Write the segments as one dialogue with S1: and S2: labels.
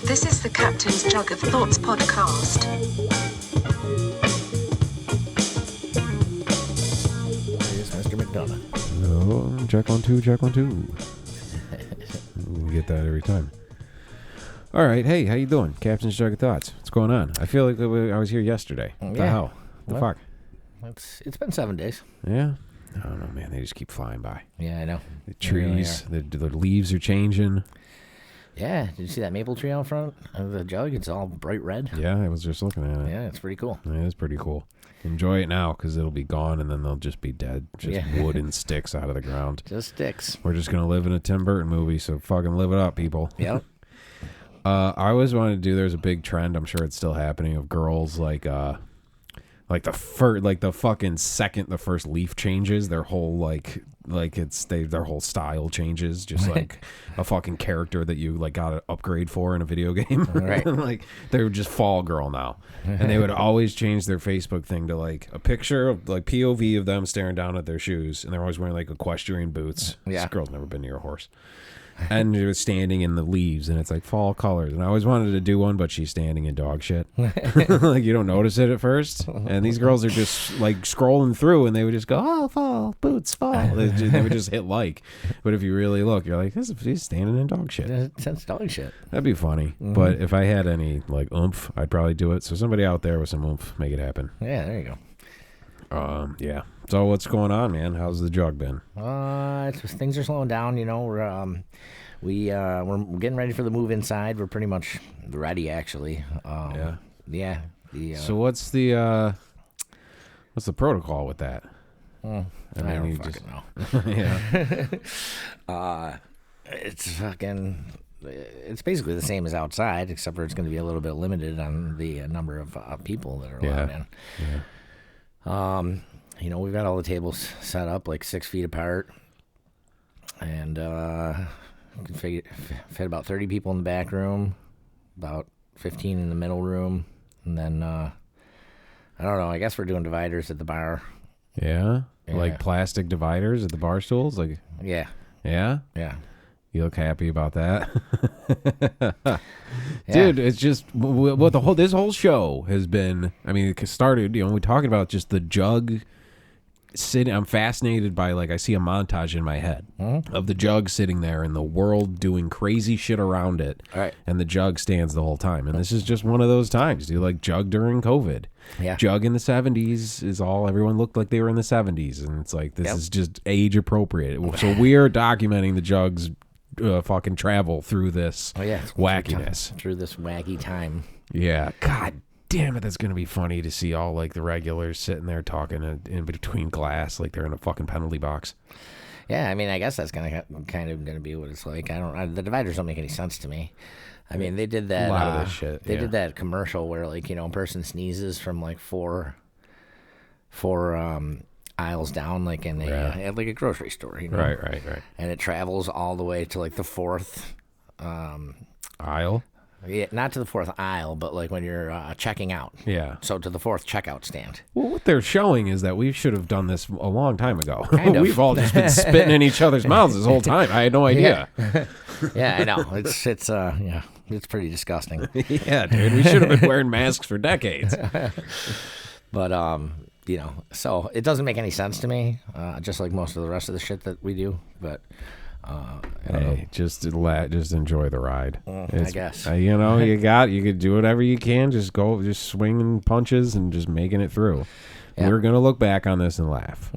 S1: This is the Captain's Jug of Thoughts podcast.
S2: It's Mr. McDonough.
S3: Oh, check 1 2, check 1 2. We get that every time. All right, hey, how you doing? Captain's Jug of Thoughts. What's going on? I feel like I was here yesterday. What the hell? The fuck?
S2: It's been 7 days.
S3: Yeah? I don't know, man. They just keep flying by.
S2: Yeah, I know.
S3: The trees, the leaves are changing.
S2: Yeah, did you see that maple tree out front of the jug? It's all bright red.
S3: Yeah, I was just looking at it.
S2: Yeah, it's pretty cool.
S3: Yeah, it's pretty cool. Enjoy it now because it'll be gone and then they'll just be dead. Just wood and sticks out of the ground.
S2: Just sticks.
S3: We're just going to live in a Tim Burton movie, so fucking live it up, people.
S2: Yep.
S3: I always wanted to do, there's a big trend, I'm sure it's still happening, of girls like the fucking second the first leaf changes, their whole their whole style changes, just like a fucking character that you like got an upgrade for in a video game.
S2: Right.
S3: Like they're just fall girl now. And they would always change their Facebook thing to like a picture of like POV of them staring down at their shoes, and they're always wearing like equestrian boots.
S2: Yeah.
S3: This girl's never been near a horse. And you're standing in the leaves, and it's like fall colors. And I always wanted to do one, but she's standing in dog shit. Like you don't notice it at first. And these girls are just like scrolling through, and they would just go, "Oh, fall boots, fall." They would just hit like. But if you really look, you're like, "He's standing in dog shit."
S2: That's dog shit.
S3: That'd be funny. Mm-hmm. But if I had any like oomph, I'd probably do it. So somebody out there with some oomph, make it happen.
S2: Yeah, there you go.
S3: Yeah. So what's going on, man? How's the jug been?
S2: Things are slowing down. You know, we're getting ready for the move inside. We're pretty much ready, actually. Yeah.
S3: So what's the protocol with that?
S2: I don't fucking know.
S3: Yeah.
S2: It's basically the same as outside, except for it's going to be a little bit limited on the number of people that are allowed in.
S3: Yeah.
S2: You know, we've got all the tables set up like 6 feet apart, and can fit about 30 people in the back room, about 15 in the middle room, and then I don't know. I guess we're doing dividers at the bar.
S3: Yeah, like plastic dividers at the bar stools, like
S2: yeah.
S3: You look happy about that, dude. It's just what this whole show has been. I mean, it started. You know, we're talking about just the jug. I'm fascinated by, like, I see a montage in my head of the jug sitting there and the world doing crazy shit around it.
S2: All right.
S3: And the jug stands the whole time. And this is just one of those times, dude. Like jug during COVID.
S2: Yeah.
S3: Jug in the 70s is all, everyone looked like they were in the 70s. And it's like, this is just age appropriate. So we're documenting the jug's fucking travel through this wackiness.
S2: Through this wacky time.
S3: Yeah. God damn it, that's going to be funny to see all, like, the regulars sitting there talking in between glass like they're in a fucking penalty box.
S2: Yeah, I mean, I guess that's kind of be what it's like. The dividers don't make any sense to me. I mean, they did that.
S3: A lot of this shit.
S2: They did that commercial where, like, you know, a person sneezes from like four aisles down, like in like a grocery store, you know.
S3: Right.
S2: And it travels all the way to like the fourth
S3: aisle.
S2: Yeah, not to the fourth aisle, but like when you're checking out.
S3: Yeah.
S2: So to the fourth checkout stand.
S3: Well, what they're showing is that we should have done this a long time ago.
S2: Kind of.
S3: We've all just been spitting in each other's mouths this whole time. I had no idea.
S2: Yeah, I know. It's pretty disgusting.
S3: Yeah, dude. We should have been wearing masks for decades.
S2: But you know, so it doesn't make any sense to me. Just like most of the rest of the shit that we do, but.
S3: Hey, just enjoy the ride.
S2: I guess.
S3: You know, you could do whatever you can. Just swinging punches and just making it through. Yeah. We're going to look back on this and laugh.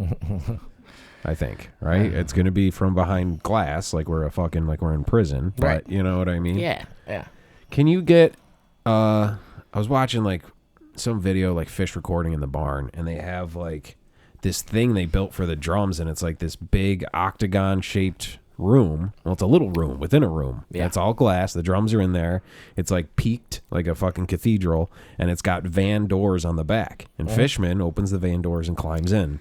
S3: I think, right? It's going to be from behind glass, like we're in prison. But
S2: right.
S3: You know what I mean?
S2: Yeah.
S3: Can you get, I was watching like some video, like fish recording in the barn, and they have like this thing they built for the drums, and it's like this big octagon shaped room. Well, it's a little room within a room. Yeah. It's all glass. The drums are in there. It's like peaked like a fucking cathedral, and it's got van doors on the back. And Fishman opens the van doors and climbs in.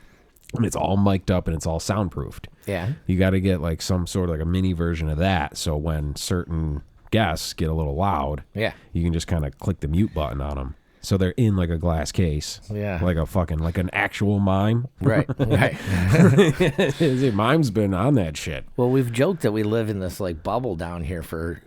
S3: And it's all mic'd up and it's all soundproofed.
S2: Yeah.
S3: You got to get like some sort of like a mini version of that, so when certain guests get a little loud, you can just kind of click the mute button on them. So they're in like a glass case.
S2: Yeah.
S3: Like an actual mime.
S2: Right.
S3: Mime's been on that shit.
S2: Well, we've joked that we live in this like bubble down here for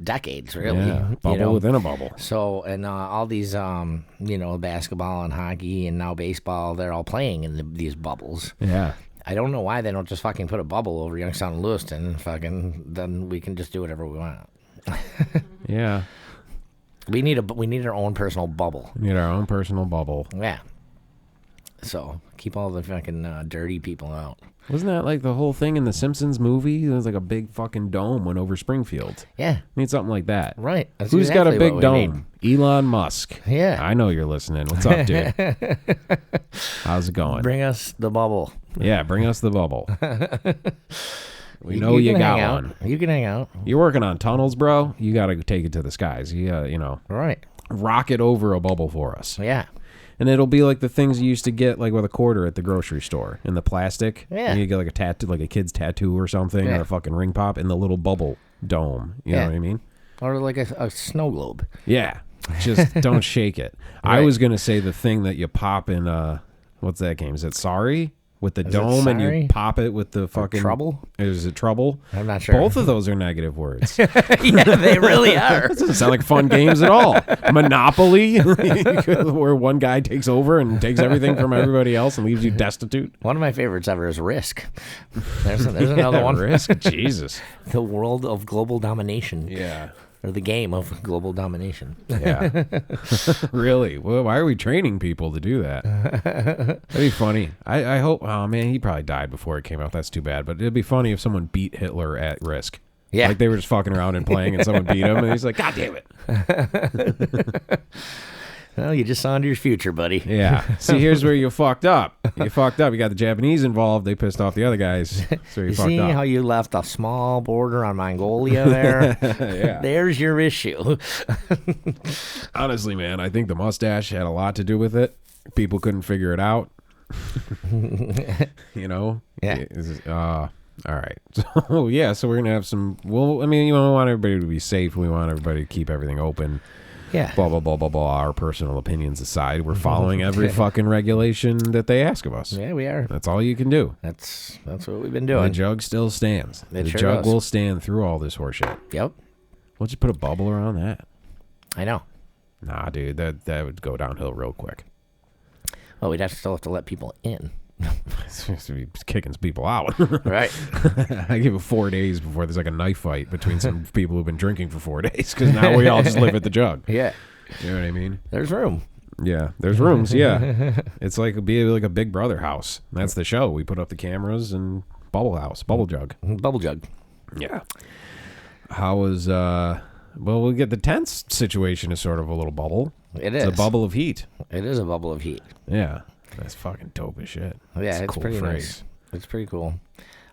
S2: decades, really.
S3: Yeah, bubble within a bubble.
S2: So, and all these, basketball and hockey and now baseball, they're all playing in these bubbles.
S3: Yeah.
S2: I don't know why they don't just fucking put a bubble over Youngstown and Lewiston. Then we can just do whatever we want.
S3: Yeah.
S2: We need our own personal bubble.
S3: We need our own personal bubble.
S2: Yeah. So keep all the fucking dirty people out.
S3: Wasn't that like the whole thing in the Simpsons movie? There was like a big fucking dome went over Springfield.
S2: Yeah.
S3: We need something like that.
S2: Right. That's
S3: Who's got a
S2: exactly
S3: big
S2: what we
S3: dome? Elon Musk.
S2: Yeah.
S3: I know you're listening. What's up, dude? How's it going?
S2: Bring us the bubble.
S3: Yeah, bring us the bubble. We know you got one.
S2: You can hang out.
S3: You're working on tunnels, bro. You got to take it to the skies.
S2: Right.
S3: Rocket over a bubble for us.
S2: Yeah.
S3: And it'll be like the things you used to get like with a quarter at the grocery store in the plastic.
S2: Yeah.
S3: And you get like a tattoo, like a kid's tattoo or something, or a fucking ring pop in the little bubble dome. You know what I mean?
S2: Or like a snow globe.
S3: Yeah. Just don't shake it.
S2: Right.
S3: I was going to say the thing that you pop in, what's that game? Is it Sorry? With the dome and you pop it with the fucking...
S2: Trouble?
S3: Is it Trouble?
S2: I'm not sure.
S3: Both of those are negative words.
S2: Yeah, they really are.
S3: That doesn't sound like fun games at all. Monopoly, where one guy takes over and takes everything from everybody else and leaves you destitute.
S2: One of my favorites ever is Risk. There's another one.
S3: Risk? Jesus.
S2: The world of global domination.
S3: Yeah.
S2: Or the game of global domination.
S3: Yeah. Really? Well, why are we training people to do that? That'd be funny. I hope... Oh, man, he probably died before it came out. That's too bad. But it'd be funny if someone beat Hitler at Risk.
S2: Yeah.
S3: Like they were just fucking around and playing and someone beat him and he's like, God damn it.
S2: Well, you just saw into your future, buddy.
S3: Yeah. See, here's where you fucked up. You fucked up. You got the Japanese involved. They pissed off the other guys. So you fucked
S2: see
S3: up.
S2: how you left a small border on Mongolia there?
S3: Yeah.
S2: There's your issue.
S3: Honestly, man, I think the mustache had a lot to do with it. People couldn't figure it out. You know?
S2: Yeah.
S3: All right. So, yeah, so we're going to have some... Well, I mean, we want everybody to be safe. We want everybody to keep everything open.
S2: Yeah.
S3: Blah, blah, blah, blah, blah. Our personal opinions aside, we're following every fucking regulation that they ask of us.
S2: Yeah, we are.
S3: That's all you can do.
S2: That's what we've been doing.
S3: The jug still stands.
S2: It
S3: the
S2: sure
S3: jug
S2: does.
S3: will stand through all this horseshit.
S2: Yep.
S3: We'll just put a bubble around that.
S2: I know.
S3: Nah, dude, that would go downhill real quick.
S2: Well, we'd still have to let people in.
S3: It's supposed to be kicking people out.
S2: Right.
S3: I give it 4 days before there's like a knife fight between some people who've been drinking for 4 days because now we all just live at the jug.
S2: Yeah.
S3: You know what I mean?
S2: There's room.
S3: Yeah, there's rooms. Yeah, it's like like a Big Brother house. That's the show. We put up the cameras and bubble jug.
S2: Bubble jug.
S3: Yeah. How was well, we'll get the tents situation is sort of a little bubble.
S2: It is.
S3: It's a bubble of heat.
S2: It is a bubble of heat.
S3: Yeah. That's fucking dope as shit.
S2: Yeah,
S3: That's a
S2: it's
S3: cool
S2: pretty
S3: phrase.
S2: nice. It's pretty cool.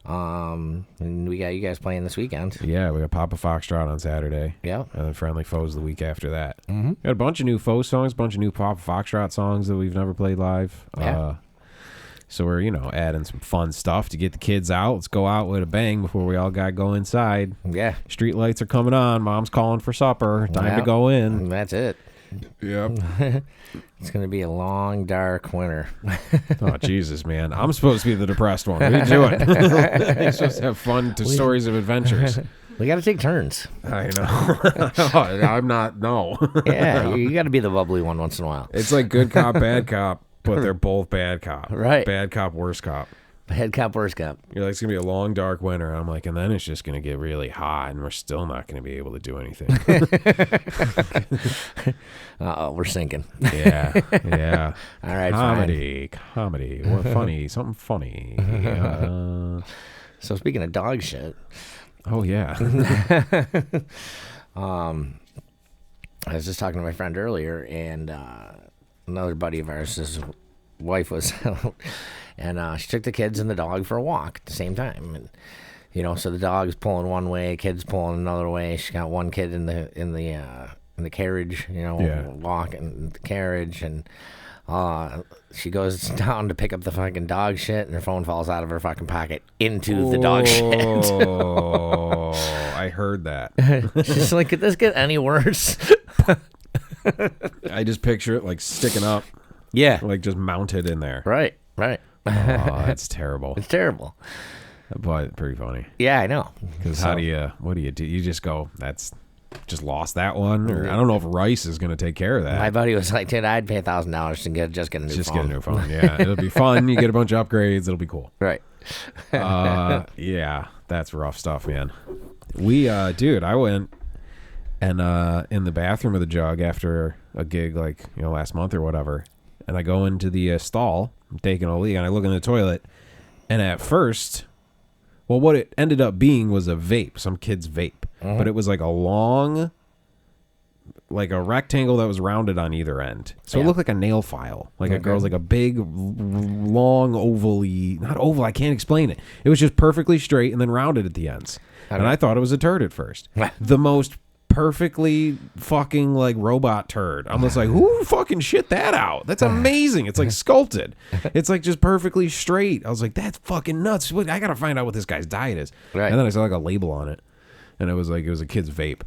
S2: And we got you guys playing this weekend.
S3: Yeah, we got Papa Foxtrot on Saturday.
S2: Yeah.
S3: And then Friendly Foes the week after that.
S2: Mm-hmm.
S3: Got a bunch of new Foe songs, a bunch of new Papa Foxtrot songs that we've never played live.
S2: Yeah.
S3: So we're, adding some fun stuff to get the kids out. Let's go out with a bang before we all got to go inside.
S2: Yeah.
S3: Street lights are coming on. Mom's calling for supper. Time to go in.
S2: That's it.
S3: Yep.
S2: It's going to be a long, dark winter.
S3: Oh, Jesus, man. I'm supposed to be the depressed one. What are you doing? You're supposed to have fun stories of adventures.
S2: We got to take turns.
S3: I know. I'm not, no.
S2: Yeah, you got to be the bubbly one once in a while.
S3: It's like good cop, bad cop, but they're both bad cop.
S2: Right.
S3: Bad cop, worst cop.
S2: Head cop, worst cop.
S3: You're like, it's going to be a long, dark winter. I'm like, and then it's just going to get really hot, and we're still not going to be able to do anything.
S2: Uh-oh, we're sinking.
S3: Yeah, yeah.
S2: All right,
S3: comedy, or funny, something funny.
S2: So speaking of dog shit.
S3: Oh, yeah.
S2: I was just talking to my friend earlier, and another buddy of ours, his wife was out, and she took the kids and the dog for a walk at the same time. And so the dog's pulling one way, kid's pulling another way. She got one kid in the carriage, walking in the carriage, and she goes down to pick up the fucking dog shit, and her phone falls out of her fucking pocket into the dog shit.
S3: Oh, I heard that.
S2: She's like, could this get any worse?
S3: I just picture it like sticking up,
S2: Yeah.
S3: like just mounted in there.
S2: Right. Right.
S3: Oh, that's terrible.
S2: It's terrible.
S3: But pretty funny.
S2: Yeah, I know.
S3: Because what do you do? You just go, that's just lost that one? Or I don't know if Rice is going to take care of that.
S2: My buddy was like, dude, I'd pay $1,000 to get a new phone.
S3: Just get a new phone. Yeah, it'll be fun. You get a bunch of upgrades. It'll be cool.
S2: Right.
S3: Yeah, that's rough stuff, man. Dude, I went and in the bathroom of the Jug after a gig, like, last month or whatever, and I go into the stall, I'm taking a leak, and I look in the toilet, and at first, well, what it ended up being was a vape, some kid's vape, but it was like a long, like a rectangle that was rounded on either end. So it looked like a nail file. Like a girl's like a big, long, oval-y, not oval, I can't explain it. It was just perfectly straight and then rounded at the ends. And I thought it was a turd at first. The most perfectly fucking like robot turd. I'm just like, who fucking shit that out? That's amazing. It's like sculpted. It's like just perfectly straight. I was like, that's fucking nuts. I gotta find out what this guy's diet is. Right. And then I saw like a label on it, and it was a kid's vape.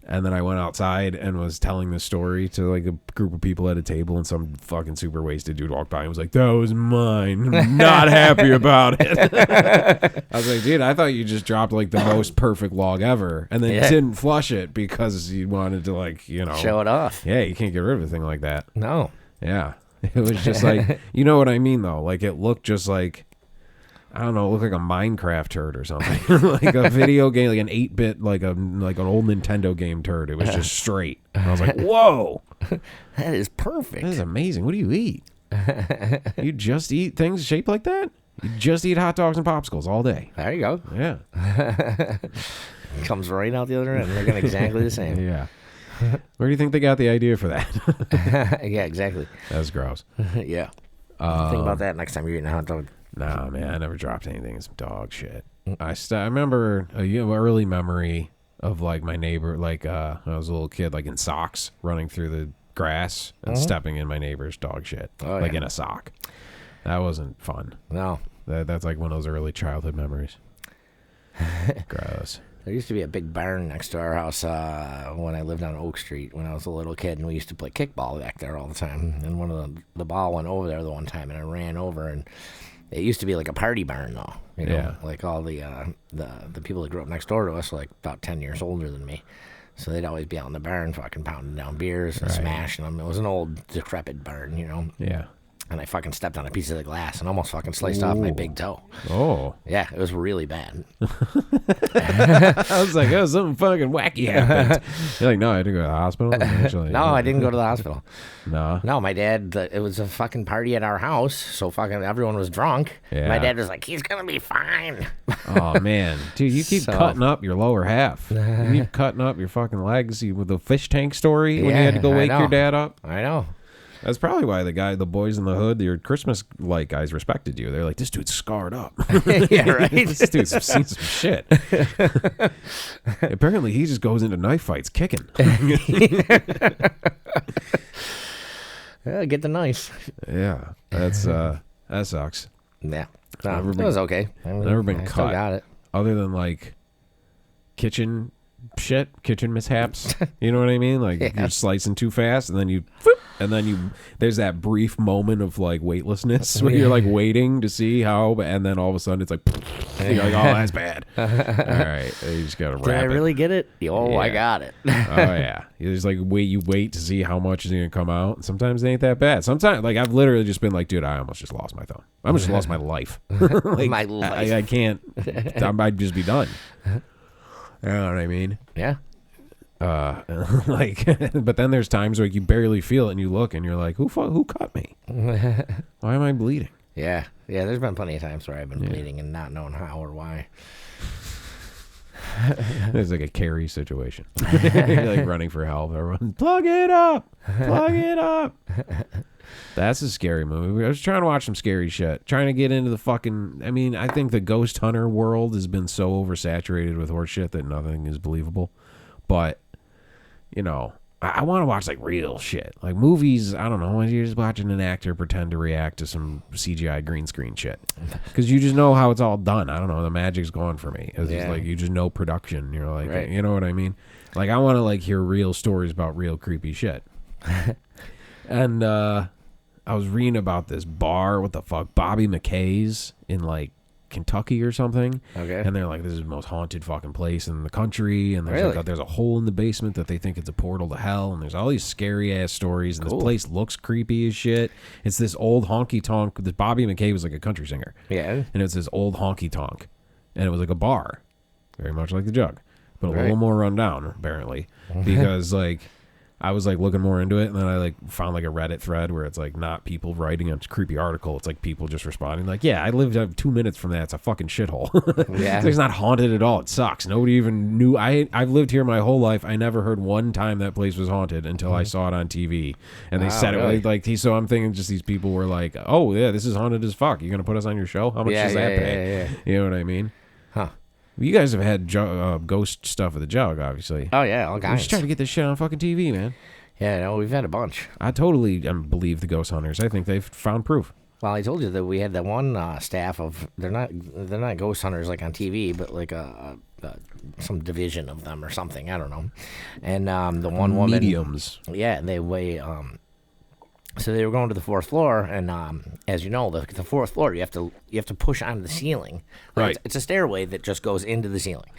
S3: And then I went outside and was telling the story to like a group of people at a table, and some fucking super wasted dude walked by and was like, that was mine. I'm not happy about it. I was like, dude, I thought you just dropped like the most perfect log ever and then didn't flush it because you wanted to like,
S2: show it off.
S3: Yeah, you can't get rid of a thing like that.
S2: No.
S3: Yeah. It was just like, you know what I mean though? Like it looked just like, I don't know, it looked like a Minecraft turd or something. Like a video game, like an 8-bit, like an old Nintendo game turd. It was just straight. And I was like, whoa.
S2: That is perfect.
S3: That is amazing. What do you eat? You just eat things shaped like that? You just eat hot dogs and popsicles all day.
S2: There you go.
S3: Yeah.
S2: Comes right out the other end. They're going exactly the same.
S3: Yeah. Where do you think they got the idea for that?
S2: Yeah, exactly.
S3: That's gross.
S2: Yeah. Think about that next time you're eating a hot dog.
S3: Nah, man, I never dropped anything. It's dog shit. I remember a early memory of like my neighbor, like when I was a little kid, like in socks, running through the grass and stepping in my neighbor's dog shit, in a sock. That wasn't fun.
S2: No,
S3: that's like one of those early childhood memories. Gross.
S2: There used to be a big barn next to our house when I lived on Oak Street when I was a little kid, and we used to play kickball back there all the time. And one of the ball went over there the one time, and I ran over and. It used to be like a party barn, though. Like all the people that grew up next door to us were like about 10 years older than me. So they'd always be out in the barn fucking pounding down beers and smashing them. It was an old, decrepit barn, Yeah. And I fucking stepped on a piece of the glass and almost fucking sliced off my big toe.
S3: Oh.
S2: Yeah, it was really bad.
S3: I was like, oh, something fucking wacky happened. You're like, no, I had to go to the hospital? Actually,
S2: no, I didn't go to the hospital.
S3: No?
S2: No, my dad, it was a fucking party at our house, so fucking everyone was drunk. Yeah. My dad was like, he's going to be fine.
S3: Oh, man. Dude, you keep cutting up your lower half. You keep cutting up your fucking legs with the fish tank story when you had to go wake your dad up.
S2: I know.
S3: That's probably why the boys in the hood, your Christmas like guys respected you. They're like, this dude's scarred up.
S2: Yeah, right.
S3: This dude's seen some shit. Apparently, he just goes into knife fights kicking.
S2: Yeah, get the knife.
S3: Yeah, that sucks.
S2: Yeah, it was okay.
S3: Never been cut.
S2: Still got it.
S3: Other than like kitchen mishaps. You know what I mean? Like you're slicing too fast, and then you. And then there's that brief moment of like weightlessness where you're like waiting to see how, and then all of a sudden it's like, you're like, oh, that's bad. All right, you just gotta wrap it.
S2: Did I really get it? Oh, yeah. I got it.
S3: Oh yeah, you just like wait to see how much is gonna come out. Sometimes it ain't that bad. Sometimes like I've literally just been like, dude, I almost just lost my thumb. I almost just lost my life. Like,
S2: my life.
S3: I can't. I'd just be done. You know what I mean?
S2: Yeah.
S3: But then there's times where you barely feel it and you look and you're like, who cut me? Why am I bleeding?
S2: Yeah, there's been plenty of times where I've been bleeding and not knowing how or why.
S3: It's like a Carrie situation. You're like running for help. Everyone, plug it up. That's a scary movie. I was trying to watch some scary shit. Trying to get into the fucking. I mean, I think the ghost hunter world has been so oversaturated with horse shit that nothing is believable. But I want to watch like real shit, like movies. I don't know. You're just watching an actor pretend to react to some CGI green screen shit because you just know how it's all done. I don't know. The magic's gone for me. It's just like you just know production. You're like, you know what I mean? Like I want to like hear real stories about real creepy shit. And I was reading about this bar, what the fuck, Bobby McKay's in like Kentucky or something.
S2: Okay.
S3: And they're like, this is the most haunted fucking place in the country. And there's
S2: Really?
S3: like there's a hole in the basement that they think it's a portal to hell. And there's all these scary ass stories. And
S2: Cool.
S3: this place looks creepy as shit. It's this old honky tonk. This Bobby McKay was like a country singer.
S2: Yeah.
S3: And it's this old honky tonk. And it was like a bar, very much like the Jug, but a
S2: Right.
S3: little more run down apparently, because like I was like looking more into it, and then I like found like a Reddit thread where it's like not people writing a creepy article, it's like people just responding like, yeah, I lived 2 minutes from that. It's a fucking shithole.
S2: Yeah.
S3: It's not haunted at all. It sucks. Nobody even knew. I've lived here my whole life. I never heard one time that place was haunted until I saw it on TV, and they
S2: Wow,
S3: said
S2: really?
S3: it like so. I'm thinking just these people were like, oh yeah, this is haunted as fuck. You gonna put us on your show? How much does that pay?
S2: Yeah.
S3: You know what I mean?
S2: Huh.
S3: You guys have had ghost stuff at the Jug, obviously.
S2: Oh, yeah, all
S3: We
S2: kinds.
S3: should try to get this shit on fucking TV, man.
S2: Yeah, no, we've had a bunch.
S3: I totally believe the ghost hunters. I think they've found proof.
S2: Well, I told you that we had that one staff of they're not ghost hunters like on TV, but like some division of them or something. I don't know. And the one woman,
S3: Mediums.
S2: yeah, they weigh. So they were going to the fourth floor, and as you know, the fourth floor you have to push onto the ceiling. Like,
S3: Right.
S2: It's a stairway that just goes into the ceiling,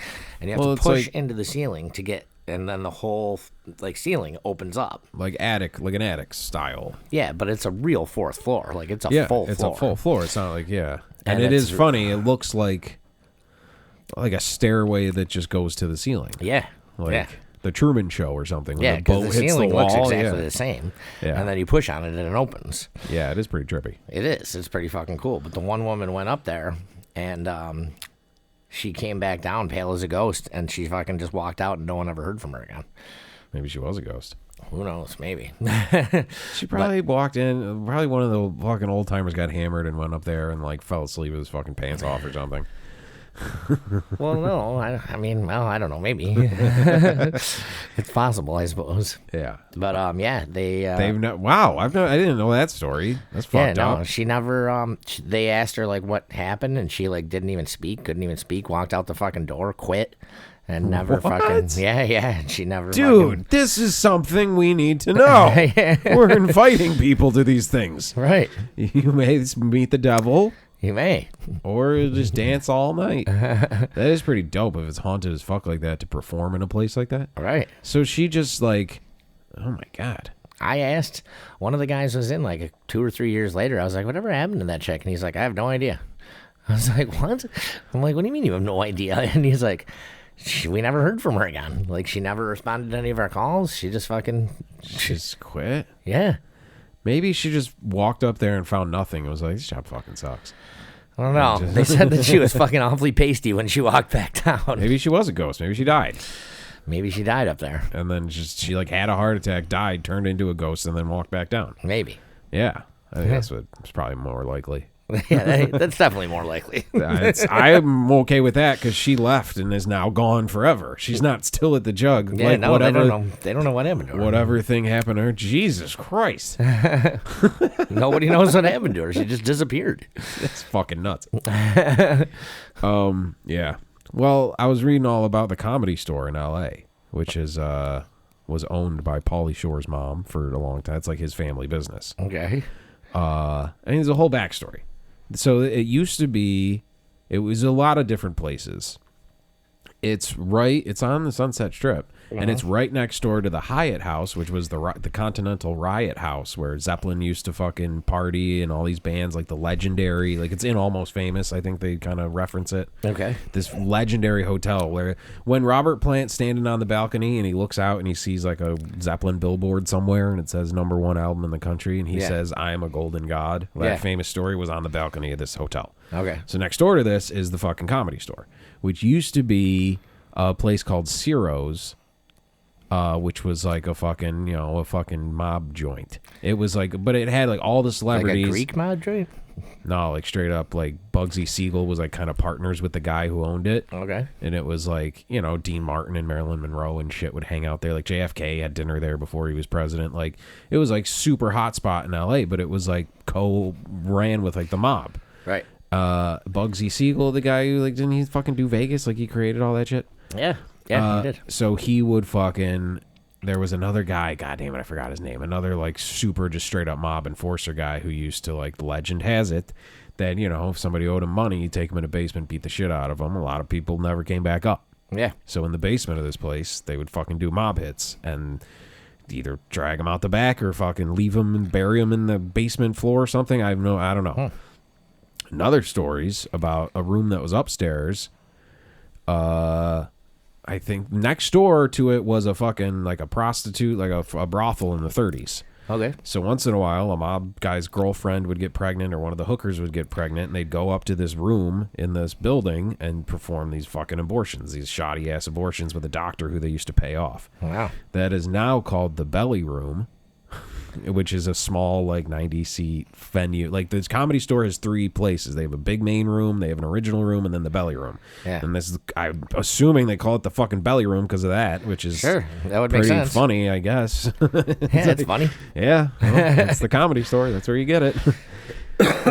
S2: and you have
S3: Well,
S2: to
S3: it's
S2: push
S3: like-
S2: into the ceiling to get, and then the whole like ceiling opens up.
S3: Like an attic style.
S2: Yeah, but it's a real fourth floor. Like it's a
S3: Yeah,
S2: full
S3: it's
S2: floor.
S3: a full floor. It's not like, yeah. And
S2: And
S3: it is
S2: it's-
S3: funny. It looks like a stairway that just goes to the ceiling.
S2: Yeah.
S3: Like
S2: yeah.
S3: the Truman Show or something. When
S2: Yeah,
S3: the boat
S2: because the
S3: hits
S2: ceiling
S3: the wall.
S2: looks exactly
S3: yeah.
S2: the same.
S3: Yeah.
S2: And then you push on it and it opens.
S3: Yeah, it is pretty trippy.
S2: It is. It's pretty fucking cool. But the one woman went up there and she came back down pale as a ghost, and she fucking just walked out and no one ever heard from her again.
S3: Maybe she was a ghost.
S2: Who knows? Maybe.
S3: She probably walked in. Probably one of the fucking old timers got hammered and went up there and like fell asleep with his fucking pants off or something.
S2: Well, no. I mean, well, I don't know. Maybe. It's possible, I suppose.
S3: Yeah.
S2: But, yeah,
S3: They've not. Wow, I didn't know that story. That's
S2: yeah,
S3: fucked
S2: no,
S3: up.
S2: she never, they asked her, like, what happened, and she, like, couldn't even speak, walked out the fucking door, quit, and never
S3: What?
S2: fucking, yeah, she never
S3: Dude, this is something we need to know. We're inviting people to these things.
S2: Right.
S3: You may meet the devil
S2: You may.
S3: or just dance all night. That is pretty dope if it's haunted as fuck like that to perform in a place like that.
S2: Right.
S3: So she just like, oh my God.
S2: I asked, one of the guys was in, like, 2 or 3 years later, I was like, whatever happened to that chick? And he's like, I have no idea. I was like, what? I'm like, what do you mean you have no idea? And he's like, we never heard from her again. Like, she never responded to any of our calls. She just fucking,
S3: Just quit.
S2: yeah.
S3: Maybe she just walked up there and found nothing. It was like, this job fucking sucks.
S2: I don't know. They said that she was fucking awfully pasty when she walked back down.
S3: Maybe she was a ghost. Maybe she died.
S2: Maybe she died up there.
S3: And then she like had a heart attack, died, turned into a ghost, and then walked back down.
S2: Maybe.
S3: Yeah. I think that's what's probably more likely.
S2: Yeah, that's definitely more likely.
S3: I'm okay with that because she left and is now gone forever. She's not still at the Jug.
S2: Yeah,
S3: like
S2: no,
S3: whatever,
S2: they don't know. They don't know what happened to her.
S3: whatever thing happened to her. Jesus Christ,
S2: Nobody knows what happened to her. She just disappeared.
S3: that's fucking nuts. Yeah. Well, I was reading all about the Comedy Store in L.A., which is was owned by Pauly Shore's mom for a long time. It's like his family business.
S2: Okay.
S3: And there's a whole backstory. So it used to be, it was a lot of different places. It's on the Sunset Strip, and it's right next door to the Hyatt House, which was the Continental Riot House, where Zeppelin used to fucking party and all these bands, like the Legendary, like it's in Almost Famous. I think they kind of reference it.
S2: Okay.
S3: This legendary hotel where when Robert Plant's standing on the balcony and he looks out and he sees like a Zeppelin billboard somewhere and it says #1 album in the country and he says, I am a golden god. That famous story was on the balcony of this hotel.
S2: Okay.
S3: So next door to this is the fucking Comedy Store, which used to be a place called Ciro's, which was like a fucking mob joint. It was like, but it had like all the celebrities.
S2: Like a Greek mod joint?
S3: No, like straight up, like Bugsy Siegel was like kind of partners with the guy who owned it.
S2: Okay.
S3: And it was like, Dean Martin and Marilyn Monroe and shit would hang out there. Like JFK had dinner there before he was president. Like it was like super hot spot in LA, but it was like ran with like the mob.
S2: Right.
S3: Bugsy Siegel, the guy who like didn't he fucking do Vegas? Like he created all that shit.
S2: Yeah. Yeah, he did.
S3: So he would fucking there was another guy, god damn it, I forgot his name, another like super just straight up mob enforcer guy who used to, like, legend has it that, you know, if somebody owed him money, he'd take him in a basement, beat the shit out of him. A lot of people never came back up.
S2: Yeah.
S3: So in the basement of this place, they would fucking do mob hits and either drag him out the back or fucking leave him and bury him in the basement floor or something. I don't know. Another story's about a room that was upstairs. I think next door to it was a fucking, like, a prostitute, like a brothel in the 30s.
S2: Okay.
S3: So once in a while, a mob guy's girlfriend would get pregnant or one of the hookers would get pregnant, and they'd go up to this room in this building and perform these fucking abortions, these shoddy-ass abortions with a doctor who they used to pay off.
S2: Wow.
S3: That is now called the Belly Room, which is a small, like, 90-seat venue. Like, this Comedy Store has 3 places. They have a big main room, they have an original room, and then the Belly Room.
S2: Yeah.
S3: And this is, I'm assuming they call it the fucking Belly Room because of that, which is
S2: Sure, that would make
S3: pretty
S2: sense.
S3: funny, I guess.
S2: Yeah, that's funny.
S3: Yeah, well, it's the Comedy Store. That's where you get it.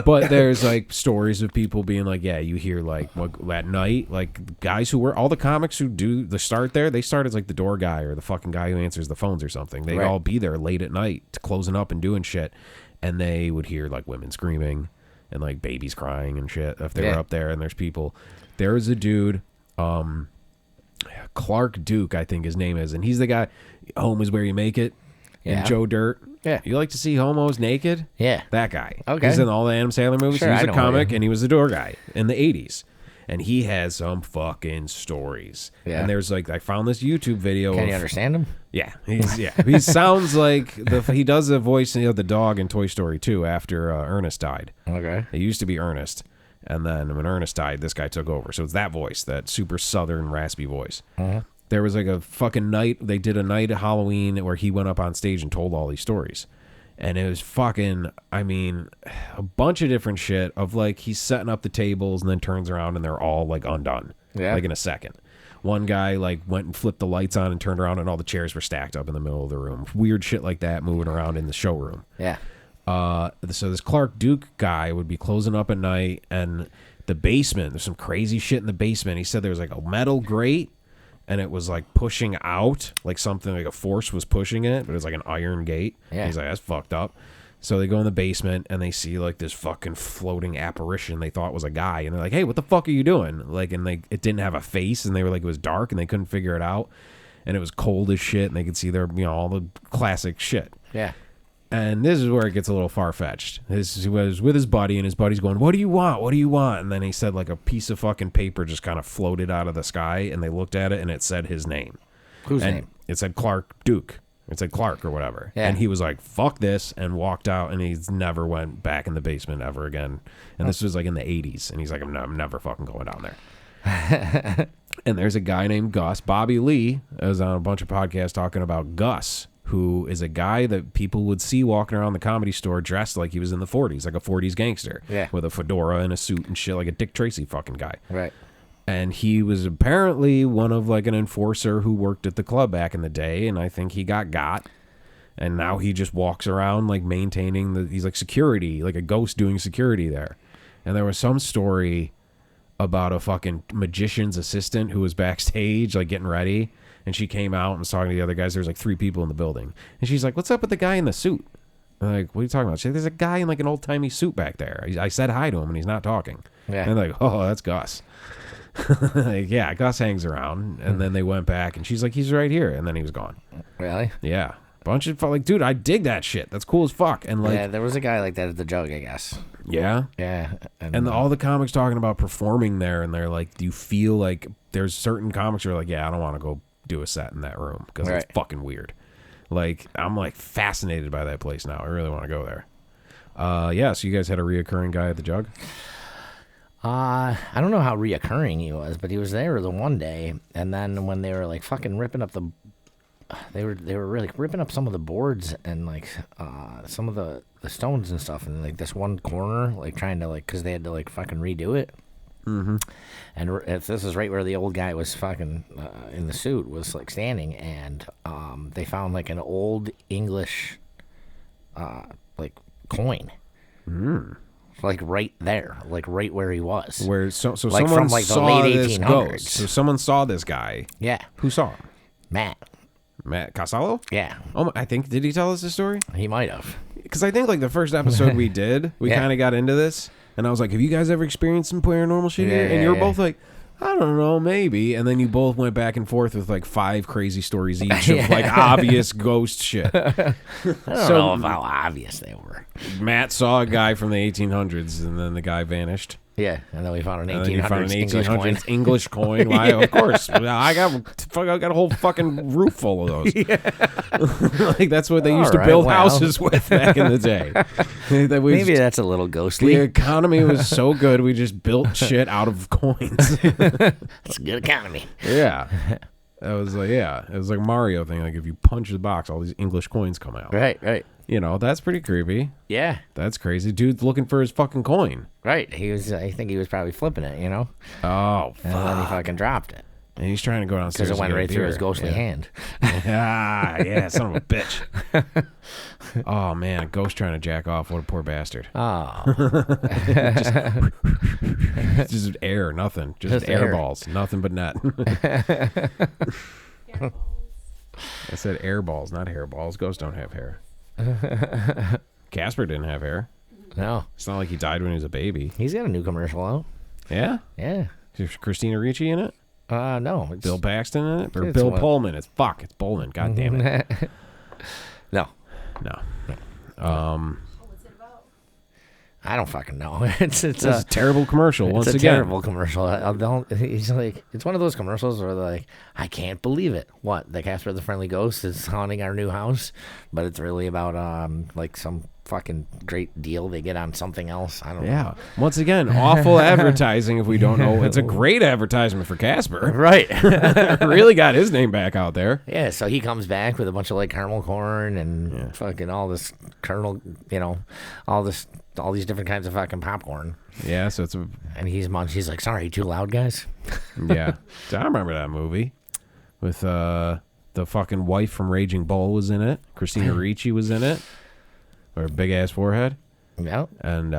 S3: But there's, like, stories of people being like, yeah, you hear, like, at night, like, guys who were, all the comics who do the start there, they start as, like, the door guy or the fucking guy who answers the phones or something. They'd all be there late at night closing up and doing shit. And they would hear, like, women screaming and, like, babies crying and shit if they were up there. And there's people. There's a dude, Clark Duke, I think his name is. And he's the guy, Home is Where You Make It.
S2: Yeah.
S3: And Joe Dirt.
S2: Yeah.
S3: You like to see homos naked?
S2: Yeah.
S3: That guy.
S2: Okay.
S3: He's in all the Adam Sandler movies.
S2: Sure,
S3: He was
S2: I
S3: a
S2: know
S3: comic,
S2: him.
S3: and he was the door guy in the 80s. And he has some fucking stories.
S2: Yeah.
S3: And there's, like, I found this YouTube video.
S2: Can you understand him?
S3: Yeah. He sounds like, he does the voice of the dog in Toy Story 2 after Ernest died.
S2: Okay.
S3: It used to be Ernest. And then when Ernest died, this guy took over. So it's that voice, that super southern raspy voice. There was, like, a fucking night, they did a night at Halloween where he went up on stage and told all these stories. And it was fucking, I mean, a bunch of different shit of, like, he's setting up the tables and then turns around and they're all, like, undone.
S2: Yeah.
S3: Like, in a second. One guy, like, went and flipped the lights on and turned around and all the chairs were stacked up in the middle of the room. Weird shit like that moving around in the showroom.
S2: Yeah.
S3: So this Clark Duke guy would be closing up at night, and the basement, there's some crazy shit in the basement. He said there was, like, a metal grate, and it was, like, pushing out, like something, like a force was pushing it, but it was like an iron gate.
S2: Yeah.
S3: He's like, that's fucked up. So they go in the basement, and they see, like, this fucking floating apparition they thought was a guy, and they're like, hey, what the fuck are you doing? Like, and it didn't have a face, and they were like, it was dark, and they couldn't figure it out, and it was cold as shit, and they could see their, you know, all the classic shit.
S2: Yeah.
S3: And this is where it gets a little far-fetched. He was with his buddy, and his buddy's going, what do you want? What do you want? And then he said, like, a piece of fucking paper just kind of floated out of the sky, and they looked at it, and it said his name.
S2: Whose name?
S3: It said Clark Duke. It said Clark or whatever.
S2: Yeah.
S3: And he was like, fuck this, and walked out, and he's never went back in the basement ever again. And this was, like, in the 80s, and he's like, I'm never fucking going down there. And there's a guy named Gus. Bobby Lee is on a bunch of podcasts talking about Gus, who is a guy that people would see walking around the Comedy Store dressed like he was in the 40s, like a 40s gangster.
S2: Yeah.
S3: With a fedora and a suit and shit, like a Dick Tracy fucking guy.
S2: Right.
S3: And he was apparently one of, like, an enforcer who worked at the club back in the day, and I think he got. And now he just walks around, like, maintaining he's like security, like a ghost doing security there. And there was some story about a fucking magician's assistant who was backstage, like, getting ready. And she came out and was talking to the other guys. There was, like, 3 people in the building. And she's like, what's up with the guy in the suit? I'm like, what are you talking about? She's like, there's a guy in, like, an old-timey suit back there. I said hi to him, and he's not talking.
S2: Yeah.
S3: And they're like, oh, that's Gus. Like, yeah, Gus hangs around. And then they went back, and she's like, he's right here. And then he was gone.
S2: Really?
S3: Yeah. Bunch of, like, dude, I dig that shit. That's cool as fuck. And, like,
S2: Yeah, there was a guy like that at the Jug, I guess.
S3: yeah.
S2: Yeah.
S3: And all the comics talking about performing there, and they're like, do you feel like there's certain comics who are like, yeah, I don't want to go do a set in that room because it's fucking weird. Like, I'm, like, fascinated by that place now. I really want to go there. Yeah, so you guys had a reoccurring guy at the Jug?
S2: I don't know how reoccurring he was, but he was there the one day, and then when they were, like, fucking ripping up they were really ripping up some of the boards and, like, some of the stones and stuff, and, like, this one corner, like, trying to, like, because they had to, like, fucking redo it. Mm-hmm. And if this is right where the old guy was fucking in the suit was, like, standing, and they found, like, an old English like coin, like, right there, like, right where he was,
S3: Where so
S2: like,
S3: someone
S2: from, like, the
S3: saw
S2: late
S3: this
S2: 1800s.
S3: ghost. So someone saw this guy.
S2: Yeah.
S3: Who saw him?
S2: Matt.
S3: Matt Casallo?
S2: Yeah,
S3: Oh, I think, did he tell us this story?
S2: he might have.
S3: Because I think like the first episode we did, we
S2: Yeah.
S3: kind of got into this, and I was like, "Have you guys ever experienced some paranormal shit here?" And you were both like, "I don't know, maybe." And then you both went back and forth with like 5 crazy stories each of like obvious ghost shit.
S2: I don't know how obvious they were.
S3: Matt saw a guy from the 1800s, and then the guy vanished.
S2: Yeah, and then we found an
S3: And then you found
S2: 1800s
S3: an
S2: English coin.
S3: 1800s English coin. Why, of course, I got a whole fucking roof full of those. Like that's what they used to build houses with back in the day.
S2: Maybe that's a little ghostly.
S3: The economy was so good, we just built shit out of coins.
S2: It's a good economy.
S3: Yeah. It was like Mario thing. Like if you punch the box, all these English coins come out.
S2: Right.
S3: You know, that's pretty creepy.
S2: Yeah.
S3: That's crazy. Dude's looking for his fucking coin.
S2: Right. I think he was probably flipping it, you know?
S3: Oh,
S2: And then he fucking dropped it.
S3: And he's trying to go downstairs.
S2: Because it went right through his ghostly hand.
S3: Yeah, son of a bitch. Oh, man. A ghost trying to jack off. What a poor bastard.
S2: Oh.
S3: Just air, nothing. Just air balls. Nothing but net. I said air balls, not hair balls. Ghosts don't have hair. Casper didn't have hair.
S2: No.
S3: It's not like he died when he was a baby.
S2: He's got a new commercial out.
S3: Yeah?
S2: Yeah.
S3: Is Christina Ricci in it?
S2: No. It's,
S3: Bill Paxton in it? Or
S2: It's
S3: Bill
S2: one-
S3: Pullman? It's Pullman. God damn it.
S2: No.
S3: No.
S2: I don't fucking know. It's
S3: It's a terrible commercial once
S2: it's a
S3: again.
S2: terrible commercial. I don't. He's like, it's one of those commercials where they're like, I can't believe it. What? The Casper the Friendly Ghost is haunting our new house, but it's really about like some fucking great deal they get on something else. I don't know.
S3: Yeah. Once again, awful advertising if we don't know. It's a great advertisement for Casper.
S2: Right.
S3: Really got his name back out there.
S2: Yeah. So he comes back with a bunch of like caramel corn and fucking all this kernel, you know, all these different kinds of fucking popcorn.
S3: Yeah, so it's a...
S2: And he's like, sorry, too loud, guys.
S3: Yeah. I remember that movie with the fucking wife from Raging Bull was in it. Christina Ricci was in it. Or big ass forehead.
S2: Yep.
S3: And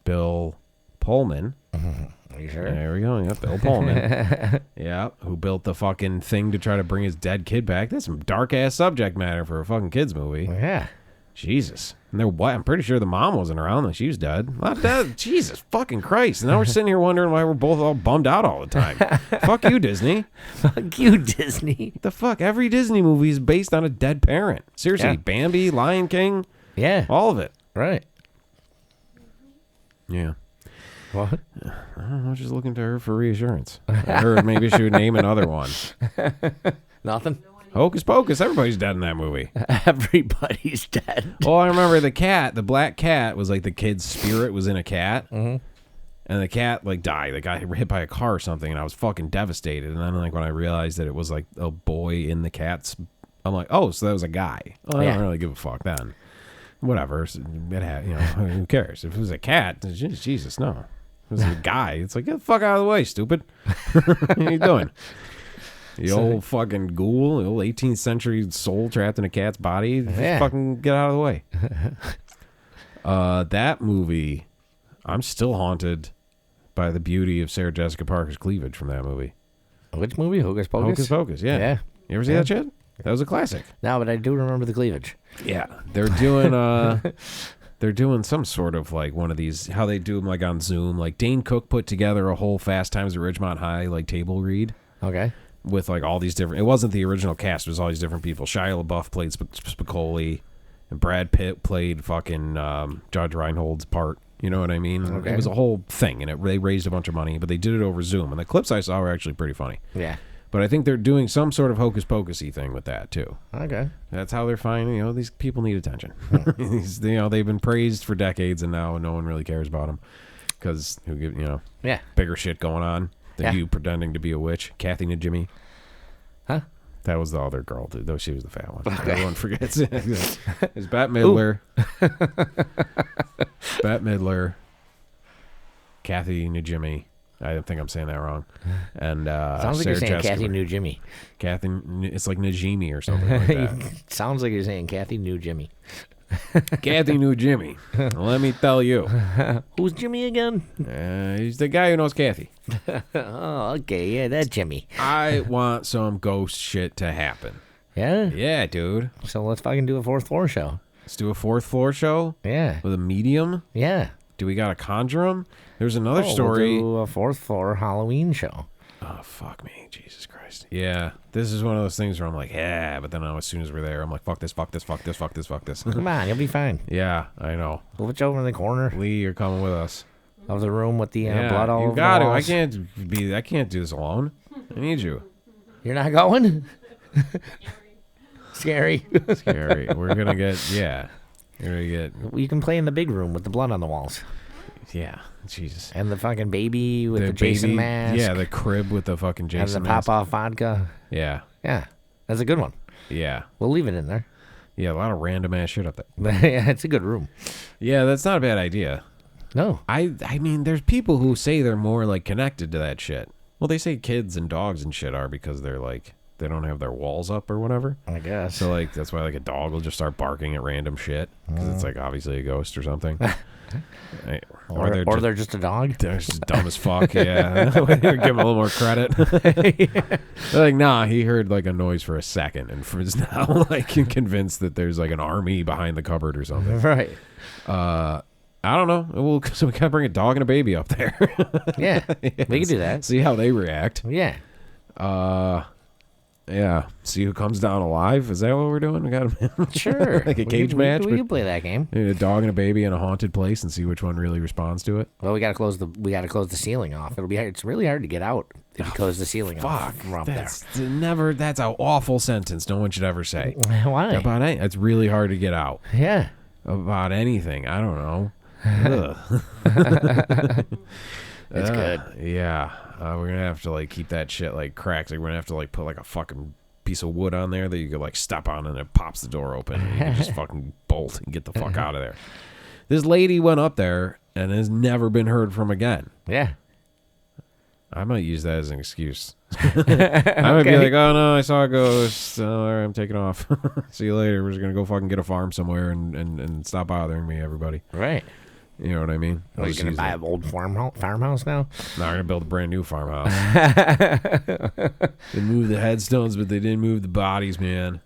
S3: Bill Pullman.
S2: Are you sure?
S3: There we go. Yep, Bill Pullman. Yeah, who built the fucking thing to try to bring his dead kid back. That's some dark ass subject matter for a fucking kids movie.
S2: Yeah.
S3: Jesus. And I'm pretty sure the mom wasn't around when she was dead. Not dead. Jesus fucking Christ. And now we're sitting here wondering why we're both all bummed out all the time. Fuck you, Disney.
S2: Fuck you, Disney.
S3: The fuck? Every Disney movie is based on a dead parent. Seriously,
S2: Yeah.
S3: Bambi, Lion King,
S2: Yeah.
S3: all of it.
S2: Right.
S3: Yeah.
S2: What?
S3: I don't know, just looking to her for reassurance. I heard maybe she would name another one.
S2: Nothing.
S3: Hocus Pocus. Everybody's dead in that movie.
S2: Everybody's dead.
S3: Oh, I remember the black cat was like the kid's spirit was in a cat. Mm-hmm. And the cat like died. Like got hit by a car or something, and I was fucking devastated. And then like when I realized that it was like a boy in the cat's, I'm like, oh, so that was a guy. Oh, I don't really give a fuck then. Whatever. It had, who cares? If it was a cat, Jesus, no. If it was a guy, it's like, get the fuck out of the way, stupid. What are you doing? The old fucking ghoul, the old 18th century soul trapped in a cat's body. Just fucking get out of the way. That movie, I'm still haunted by the beauty of Sarah Jessica Parker's cleavage from that movie.
S2: Which movie? Hocus Pocus?
S3: Hocus Pocus, yeah.
S2: Yeah.
S3: You ever see that shit? That was a classic.
S2: No, but I do remember the cleavage.
S3: Yeah. They're doing some sort of like one of these, how they do them like on Zoom. Like Dane Cook put together a whole Fast Times at Ridgemont High like table read.
S2: Okay.
S3: With like all these different, it wasn't the original cast, it was all these different people. Shia LaBeouf played Spicoli, and Brad Pitt played fucking Judge Reinhold's part. You know what I mean?
S2: Okay.
S3: It was a whole thing, and they raised a bunch of money, but they did it over Zoom. And the clips I saw were actually pretty funny.
S2: Yeah.
S3: But I think they're doing some sort of hocus pocusy thing with that too.
S2: Okay.
S3: That's how they're finding. These people need attention. They've been praised for decades, and now no one really cares about them because bigger shit going on than you pretending to be a witch. Kathy Najimy.
S2: Huh?
S3: That was the other girl, though. She was the fat one.
S2: Okay.
S3: Everyone forgets. It's Bette Midler. Bette Midler. Kathy Najimy. I don't think I'm saying that wrong. And
S2: sounds like
S3: Sarah
S2: you're saying
S3: Jessica.
S2: Kathy knew Jimmy.
S3: Kathy, it's like Najimy or something like that.
S2: Sounds like you're saying Kathy knew Jimmy.
S3: Kathy knew Jimmy. Let me tell you.
S2: Who's Jimmy again?
S3: He's the guy who knows Kathy.
S2: Oh, okay. Yeah, that's Jimmy.
S3: I want some ghost shit to happen.
S2: Yeah?
S3: Yeah, dude.
S2: So let's fucking do a fourth floor show.
S3: Let's do a fourth floor show
S2: Yeah.
S3: with a medium.
S2: Yeah.
S3: Do we got to conjure him? There's another
S2: We'll
S3: story.
S2: do a fourth floor Halloween show.
S3: Oh, fuck me. Jesus Christ. Yeah. This is one of those things where I'm like, yeah, but then as soon as we're there, I'm like, fuck this, fuck this, fuck this, fuck this, fuck this.
S2: Come on, you'll be fine.
S3: Yeah, I know.
S2: We'll put you over in the corner
S3: Lee, you're coming with us.
S2: of the room with the
S3: Yeah,
S2: blood all
S3: you
S2: over
S3: got
S2: the
S3: to.
S2: walls.
S3: I can't do this alone. I need you.
S2: You're not going? Scary.
S3: Scary. We're going to get, yeah. We're going to get,
S2: You can play in the big room with the blood on the walls.
S3: yeah. Jesus.
S2: And the fucking baby with the Jason
S3: baby,
S2: mask.
S3: Yeah, the crib with the fucking
S2: and
S3: Jason
S2: the
S3: mask.
S2: pop-off vodka.
S3: Yeah.
S2: Yeah, that's a good one.
S3: Yeah.
S2: We'll leave it in there.
S3: Yeah, a lot of random ass shit up there.
S2: Yeah, it's a good room.
S3: Yeah, that's not a bad idea.
S2: No.
S3: I mean, there's people who say they're more like connected to that shit. Well, they say kids and dogs and shit are because they're like they don't have their walls up or whatever.
S2: I guess.
S3: So like that's why like a dog will just start barking at random shit because it's like obviously a ghost or something.
S2: Or they're just a dog.
S3: They're just dumb as fuck. Yeah, give them a little more credit. They're like, nah, he heard like a noise for a second and is now like convinced that there's like an army behind the cupboard or something.
S2: Right.
S3: I don't know. So we gotta bring a dog and a baby up there.
S2: Yeah, we can do that.
S3: See how they react.
S2: Yeah.
S3: Yeah. See who comes down alive. Is that what we're doing? We got
S2: Sure.
S3: like a cage match.
S2: We can play that game.
S3: A dog and a baby in a haunted place and see which one really responds to it.
S2: Well, we gotta close the ceiling off. It'll be hard. It's really hard to get out if you close the ceiling off from up
S3: That's never. That's an awful sentence. No one should ever say.
S2: there. Why?
S3: About anything. It's really hard to get out
S2: Yeah.
S3: about anything. I don't know. Ugh.
S2: It's good.
S3: Yeah. We're gonna have to like keep that shit like cracked. Like we're gonna have to like put like a fucking piece of wood on there that you could like step on and it pops the door open. And you can just fucking bolt and get the fuck out of there. This lady went up there and has never been heard from again.
S2: Yeah.
S3: I might use that as an excuse. I might be like, oh no, I saw a ghost. All right, I'm taking off. See you later. We're just gonna go fucking get a farm somewhere and stop bothering me, everybody.
S2: Right.
S3: You know what I mean?
S2: Are you gonna buy an old farmhouse now?
S3: No, we're gonna build a brand new farmhouse. They moved the headstones, but they didn't move the bodies, man.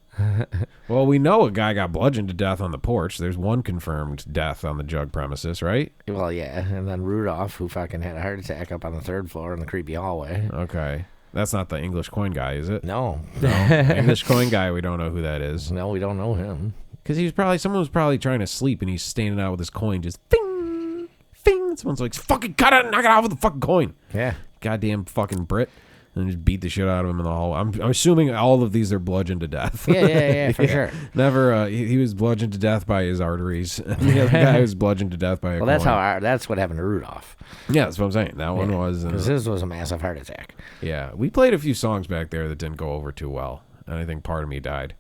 S3: Well, we know a guy got bludgeoned to death on the porch. There's one confirmed death on the Jug premises, right?
S2: Well, yeah. And then Rudolph, who fucking had a heart attack up on the third floor in the creepy hallway.
S3: Okay. That's not the English coin guy, is it?
S2: No.
S3: English coin guy, we don't know who that is.
S2: No, we don't know him.
S3: Because someone was probably trying to sleep and he's standing out with his coin just fing, fing. Someone's like, fucking cut it, knock it off with the fucking coin.
S2: Yeah.
S3: Goddamn fucking Brit. And just beat the shit out of him in the hall. I'm assuming all of these are bludgeoned to death.
S2: Yeah, for sure.
S3: Never, he was bludgeoned to death by his arteries. And the other guy was bludgeoned to death by a
S2: Well, that's what happened to Rudolph.
S3: Yeah, that's what I'm saying. That one was.
S2: Because his was a massive heart attack.
S3: Yeah, we played a few songs back there that didn't go over too well. And I think part of me died.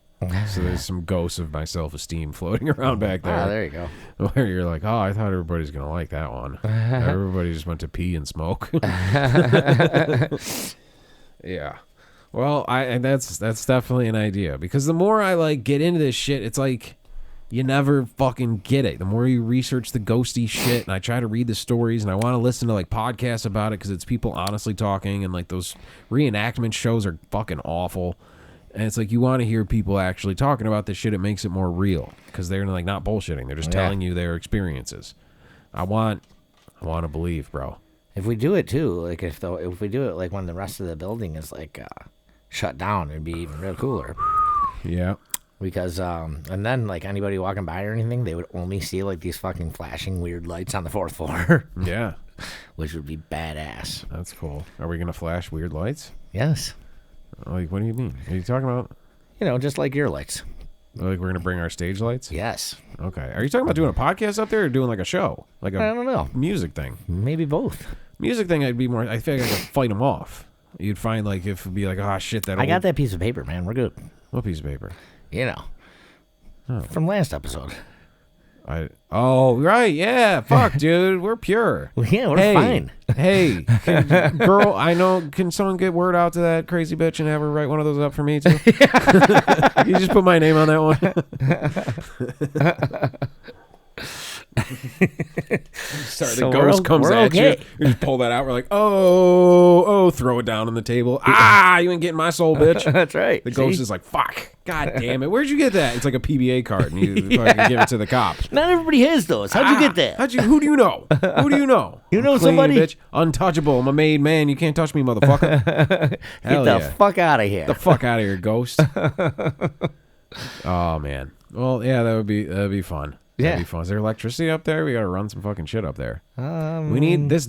S3: So there's some ghosts of my self-esteem floating around back there.
S2: Ah, there you go.
S3: Where you're like, oh, I thought everybody's going to like that one. Everybody just went to pee and smoke. Yeah. Well, and that's definitely an idea. Because the more I, like, get into this shit, it's like you never fucking get it. The more you research the ghosty shit, and I try to read the stories, and I want to listen to, like, podcasts about it because it's people honestly talking, and, like, those reenactment shows are fucking awful. And it's like you want to hear people actually talking about this shit. It makes it more real because they're like not bullshitting. They're just telling you their experiences. I want to believe, bro.
S2: If we do it too, like if we do it like when the rest of the building is like shut down, it'd be even real cooler.
S3: Yeah.
S2: Because and then like anybody walking by or anything, they would only see like these fucking flashing weird lights on the fourth floor.
S3: Yeah.
S2: Which would be badass.
S3: That's cool. Are we gonna flash weird lights?
S2: Yes.
S3: Like, what do you mean? Are you talking about?
S2: You know, just like your lights.
S3: Like we're gonna bring our stage lights?
S2: Yes.
S3: Okay. Are you talking about doing a podcast up there or doing like a show, like
S2: I don't know.
S3: music thing?
S2: Maybe both.
S3: Music thing, I'd be more. I feel like I could fight them off. You'd find like if it'd be like, oh shit, that.
S2: I got that piece of paper, man. We're good.
S3: What piece of paper?
S2: You know, from last episode.
S3: Oh, right, yeah. Fuck, dude, we're pure.
S2: Yeah, we're fine.
S3: Hey, girl, I know. Can someone get word out to that crazy bitch and have her write one of those up for me too? You just put my name on that one. The ghost comes at you. You just pull that out. We're like, oh, throw it down on the table. You ain't getting my soul, bitch.
S2: That's right.
S3: The ghost is like, fuck. God damn it. Where'd you get that? It's like a PBA card, and you fucking give it to the cops.
S2: Not everybody has those. How'd you get that?
S3: Who do you know? Who do you know?
S2: You know
S3: Clean,
S2: somebody?
S3: Bitch. Untouchable. I'm a made man. You can't touch me, motherfucker.
S2: Get the fuck out of here.
S3: The fuck out of here, ghost. Oh, man. Well, yeah, that'd be fun. That'd be fun. Is there electricity up there? We gotta run some fucking shit up there. We need this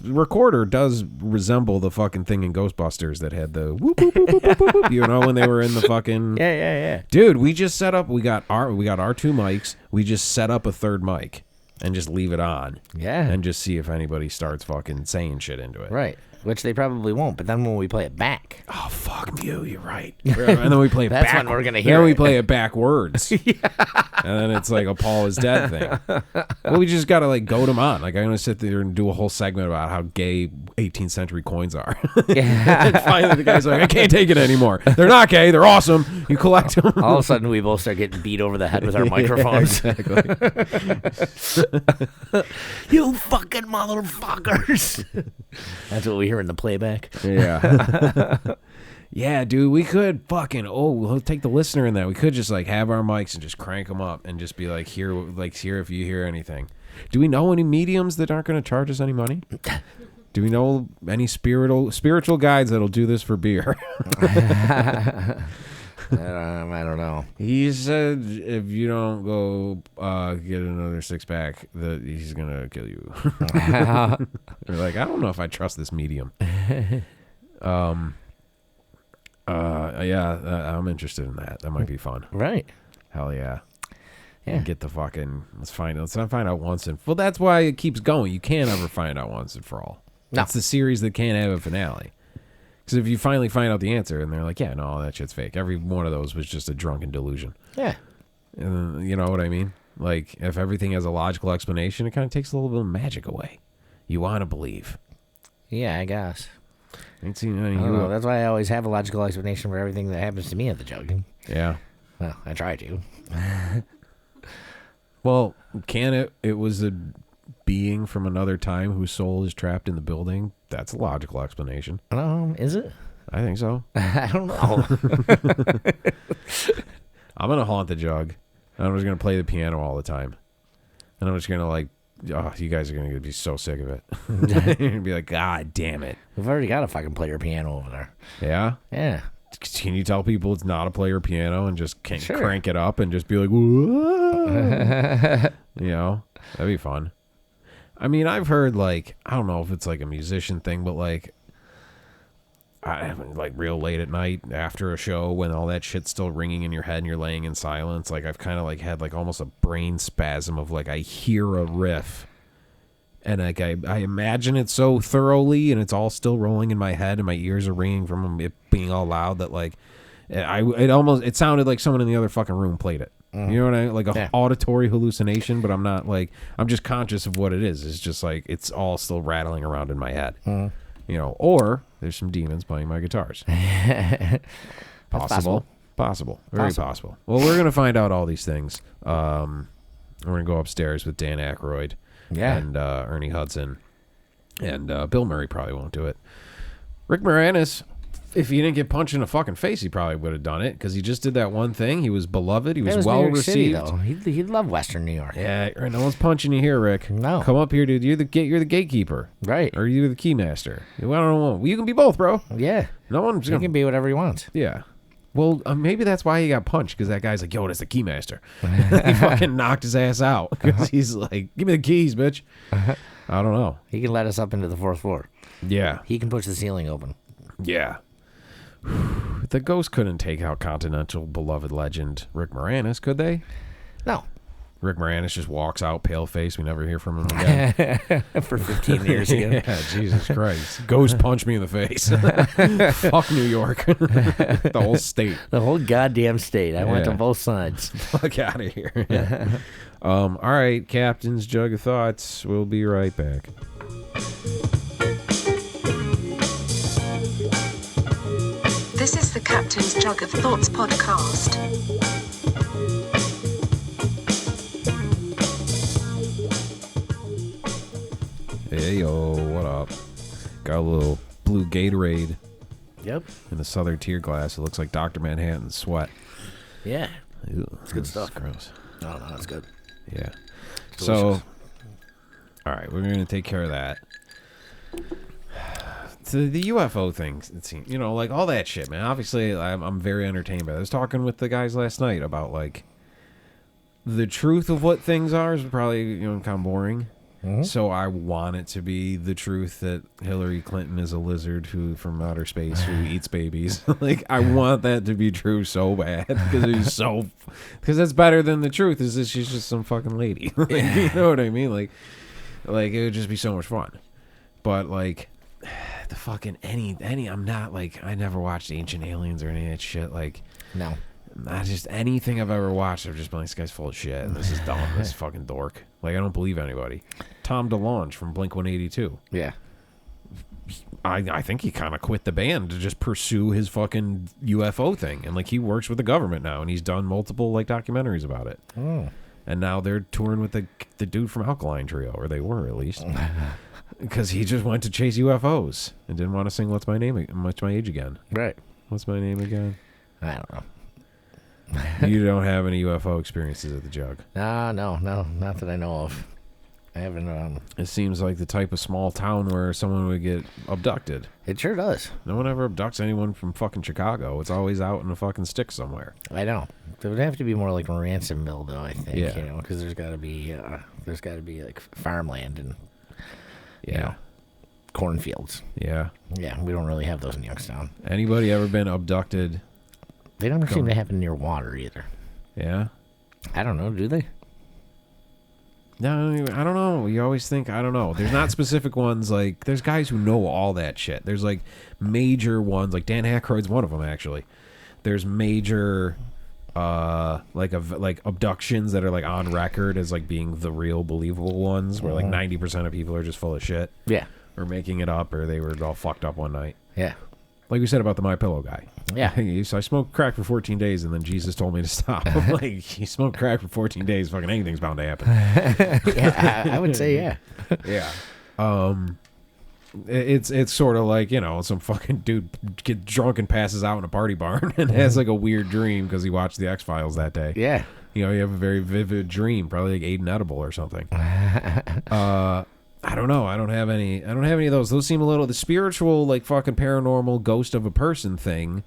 S3: recorder does resemble the fucking thing in Ghostbusters that had the whoop whoop whoop whoop whoop whoop. You know, when they were in the fucking
S2: Yeah.
S3: Dude, we just set up. We got our two mics. We just set up a third mic and just leave it on.
S2: Yeah.
S3: And just see if anybody starts fucking saying shit into it.
S2: Right. Which they probably won't. But then when we play it back,
S3: oh fuck you, you're right. And then we play it
S2: that's
S3: back.
S2: when we're gonna hear.
S3: Then we
S2: it.
S3: play it backwards. And then it's like a Paul is dead thing. Well, we just gotta like goad them on. Like I'm gonna sit there and do a whole segment about how gay 18th century coins are. And finally the guy's like, I can't take it anymore. They're not gay. They're awesome. You collect them.
S2: All of a sudden we both start getting beat over the head with our microphones.
S3: Exactly.
S2: You fucking motherfuckers. That's what we hear in the playback.
S3: Yeah. Yeah, dude, we could fucking we'll take the listener in that. We could just like have our mics and just crank them up and just be like here if you hear anything. Do we know any mediums that aren't going to charge us any money? Do we know any spiritual guides that'll do this for beer?
S2: I don't know.
S3: He said if you don't go get another 6-pack, that he's gonna kill you. They're like, I don't know if I trust this medium. I'm interested in that. That might be fun.
S2: Right.
S3: Hell yeah.
S2: Yeah.
S3: Get the fucking let's find out once and well, that's why it keeps going. You can't ever find out once and for all.
S2: No.
S3: That's the series that can't have a finale. Because if you finally find out the answer and they're like, yeah, no, all that shit's fake. Every one of those was just a drunken delusion.
S2: Yeah.
S3: And you know what I mean? Like, if everything has a logical explanation, it kind of takes a little bit of magic away. You want to believe.
S2: Yeah, I guess.
S3: Ain't seen any.
S2: I don't know. That's why I always have a logical explanation for everything that happens to me at the jug.
S3: Yeah.
S2: Well, I try to.
S3: Well, can it? It was a being from another time whose soul is trapped in the building. That's a logical explanation.
S2: Is it?
S3: I think so.
S2: I don't know.
S3: I'm gonna haunt the jug. I'm just gonna play the piano all the time, and I'm just gonna like, you guys are gonna be so sick of it. You're gonna be like, God damn it.
S2: We've already got a fucking player piano over there.
S3: Yeah.
S2: Yeah.
S3: Can you tell people it's not a player piano and just
S2: Sure.
S3: crank it up and just be like, whoa? You know, that'd be fun. I mean, I've heard like, I don't know if it's like a musician thing, but like, like real late at night after a show when all that shit's still ringing in your head and you're laying in silence, like I've kind of like had like almost a brain spasm of like I hear a riff and like I imagine it so thoroughly and it's all still rolling in my head and my ears are ringing from it being all loud that like it sounded like someone in the other fucking room played it. You know what I mean? Like a auditory hallucination, but I'm not like, I'm just conscious of what it is. It's just like, it's all still rattling around in my head. You know, or there's some demons playing my guitars. Possible. Very possible. Well, we're going to find out all these things. We're going to go upstairs with Dan Aykroyd and Ernie Hudson. And Bill Murray probably won't do it. Rick Moranis, if he didn't get punched in the fucking face, he probably would have done it because he just did that one thing. He was beloved. He was well received.
S2: He'd love Western New York.
S3: Yeah, no one's punching you here, Rick.
S2: No,
S3: come up here, dude. You're the gatekeeper,
S2: right?
S3: Or you're the keymaster. I don't know. You can be both, bro.
S2: Yeah,
S3: no one's.
S2: He can be whatever he wants.
S3: Yeah. Well, maybe that's why he got punched because that guy's like, yo, that's the keymaster. He fucking knocked his ass out because he's like, give me the keys, bitch. I don't know.
S2: He can let us up into the 4th floor.
S3: Yeah.
S2: He can push the ceiling open.
S3: Yeah. The ghost couldn't take out Continental beloved legend Rick Moranis, could they?
S2: No.
S3: Rick Moranis just walks out, pale face. We never hear from him again.
S2: For 15 years ago.
S3: Yeah, Jesus Christ. Ghost punch me in the face. Fuck New York. The whole state.
S2: The whole goddamn state. I went to both sides.
S3: Fuck out of here. Yeah. All right, Captain's Jug of Thoughts. We'll be right back.
S1: This is the Captain's Jug of Thoughts podcast.
S3: Hey, yo, what up? Got a little blue Gatorade
S2: Yep.
S3: in the Southern Tier glass. It looks like Dr. Manhattan's sweat.
S2: Yeah.
S3: Ew,
S2: It's good
S3: this
S2: stuff.
S3: is gross.
S2: No, that's good.
S3: Yeah.
S2: It's
S3: So,
S2: delicious.
S3: all right, we're going to take care of that. So the UFO thing, it seems, like all that shit, man. Obviously, I'm very entertained by it. I was talking with the guys last night about, like, the truth of what things are is probably, kind of boring.
S2: Mhm.
S3: So I want it to be the truth that Hillary Clinton is a lizard from outer space who eats babies. Like, I want that to be true so bad because that's better than the truth is that she's just some fucking lady. Like, you know what I mean? Like it would just be so much fun. But like the fucking I'm not like, I never watched Ancient Aliens or any of that shit. Like,
S2: No.
S3: not just anything I've ever watched. I've just been like, this guy's full of shit. And this is dumb. This is fucking dork. Like, I don't believe anybody. Tom DeLonge from Blink-182.
S2: Yeah.
S3: I think he kind of quit the band to just pursue his fucking UFO thing. And, like, he works with the government now. And he's done multiple, like, documentaries about it.
S2: Oh.
S3: And now they're touring with the dude from Alkaline Trio. Or they were, at least. Because he just went to chase UFOs. And didn't want to sing What's My Age Again.
S2: Right.
S3: What's my name again?
S2: I don't know.
S3: You don't have any UFO experiences at the Jug.
S2: No, not that I know of. I haven't.
S3: It seems like the type of small town where someone would get abducted.
S2: It sure does.
S3: No one ever abducts anyone from fucking Chicago. It's always out in a fucking stick somewhere.
S2: I know. There would have to be more like Ransomville, though. I think.
S3: Yeah.
S2: Because there's got to be like farmland and cornfields.
S3: Yeah.
S2: Yeah, we don't really have those in Youngstown.
S3: Anybody ever been abducted?
S2: They don't seem to happen near water either.
S3: Yeah.
S2: I don't know. Do they?
S3: No, I don't know. You always think, I don't know. There's not specific ones. Like, there's guys who know all that shit. There's like major ones. Like Dan Aykroyd's one of them, actually. There's major like abductions that are like on record as like being the real believable ones, where like 90% of people are just full of shit.
S2: Yeah.
S3: Or making it up, or they were all fucked up one night.
S2: Yeah.
S3: Like we said about the My Pillow guy.
S2: Yeah.
S3: So I smoked crack for 14 days, and then Jesus told me to stop. I'm like, you smoked crack for 14 days, fucking anything's bound to happen.
S2: Yeah, I would say yeah.
S3: Yeah. It's sort of like, some fucking dude gets drunk and passes out in a party barn and has like a weird dream because he watched the X-Files that day.
S2: Yeah.
S3: You have a very vivid dream, probably like Aiden Edible or something. I don't know. I don't have any of those. Those seem a little, the spiritual, like fucking paranormal ghost of a person thing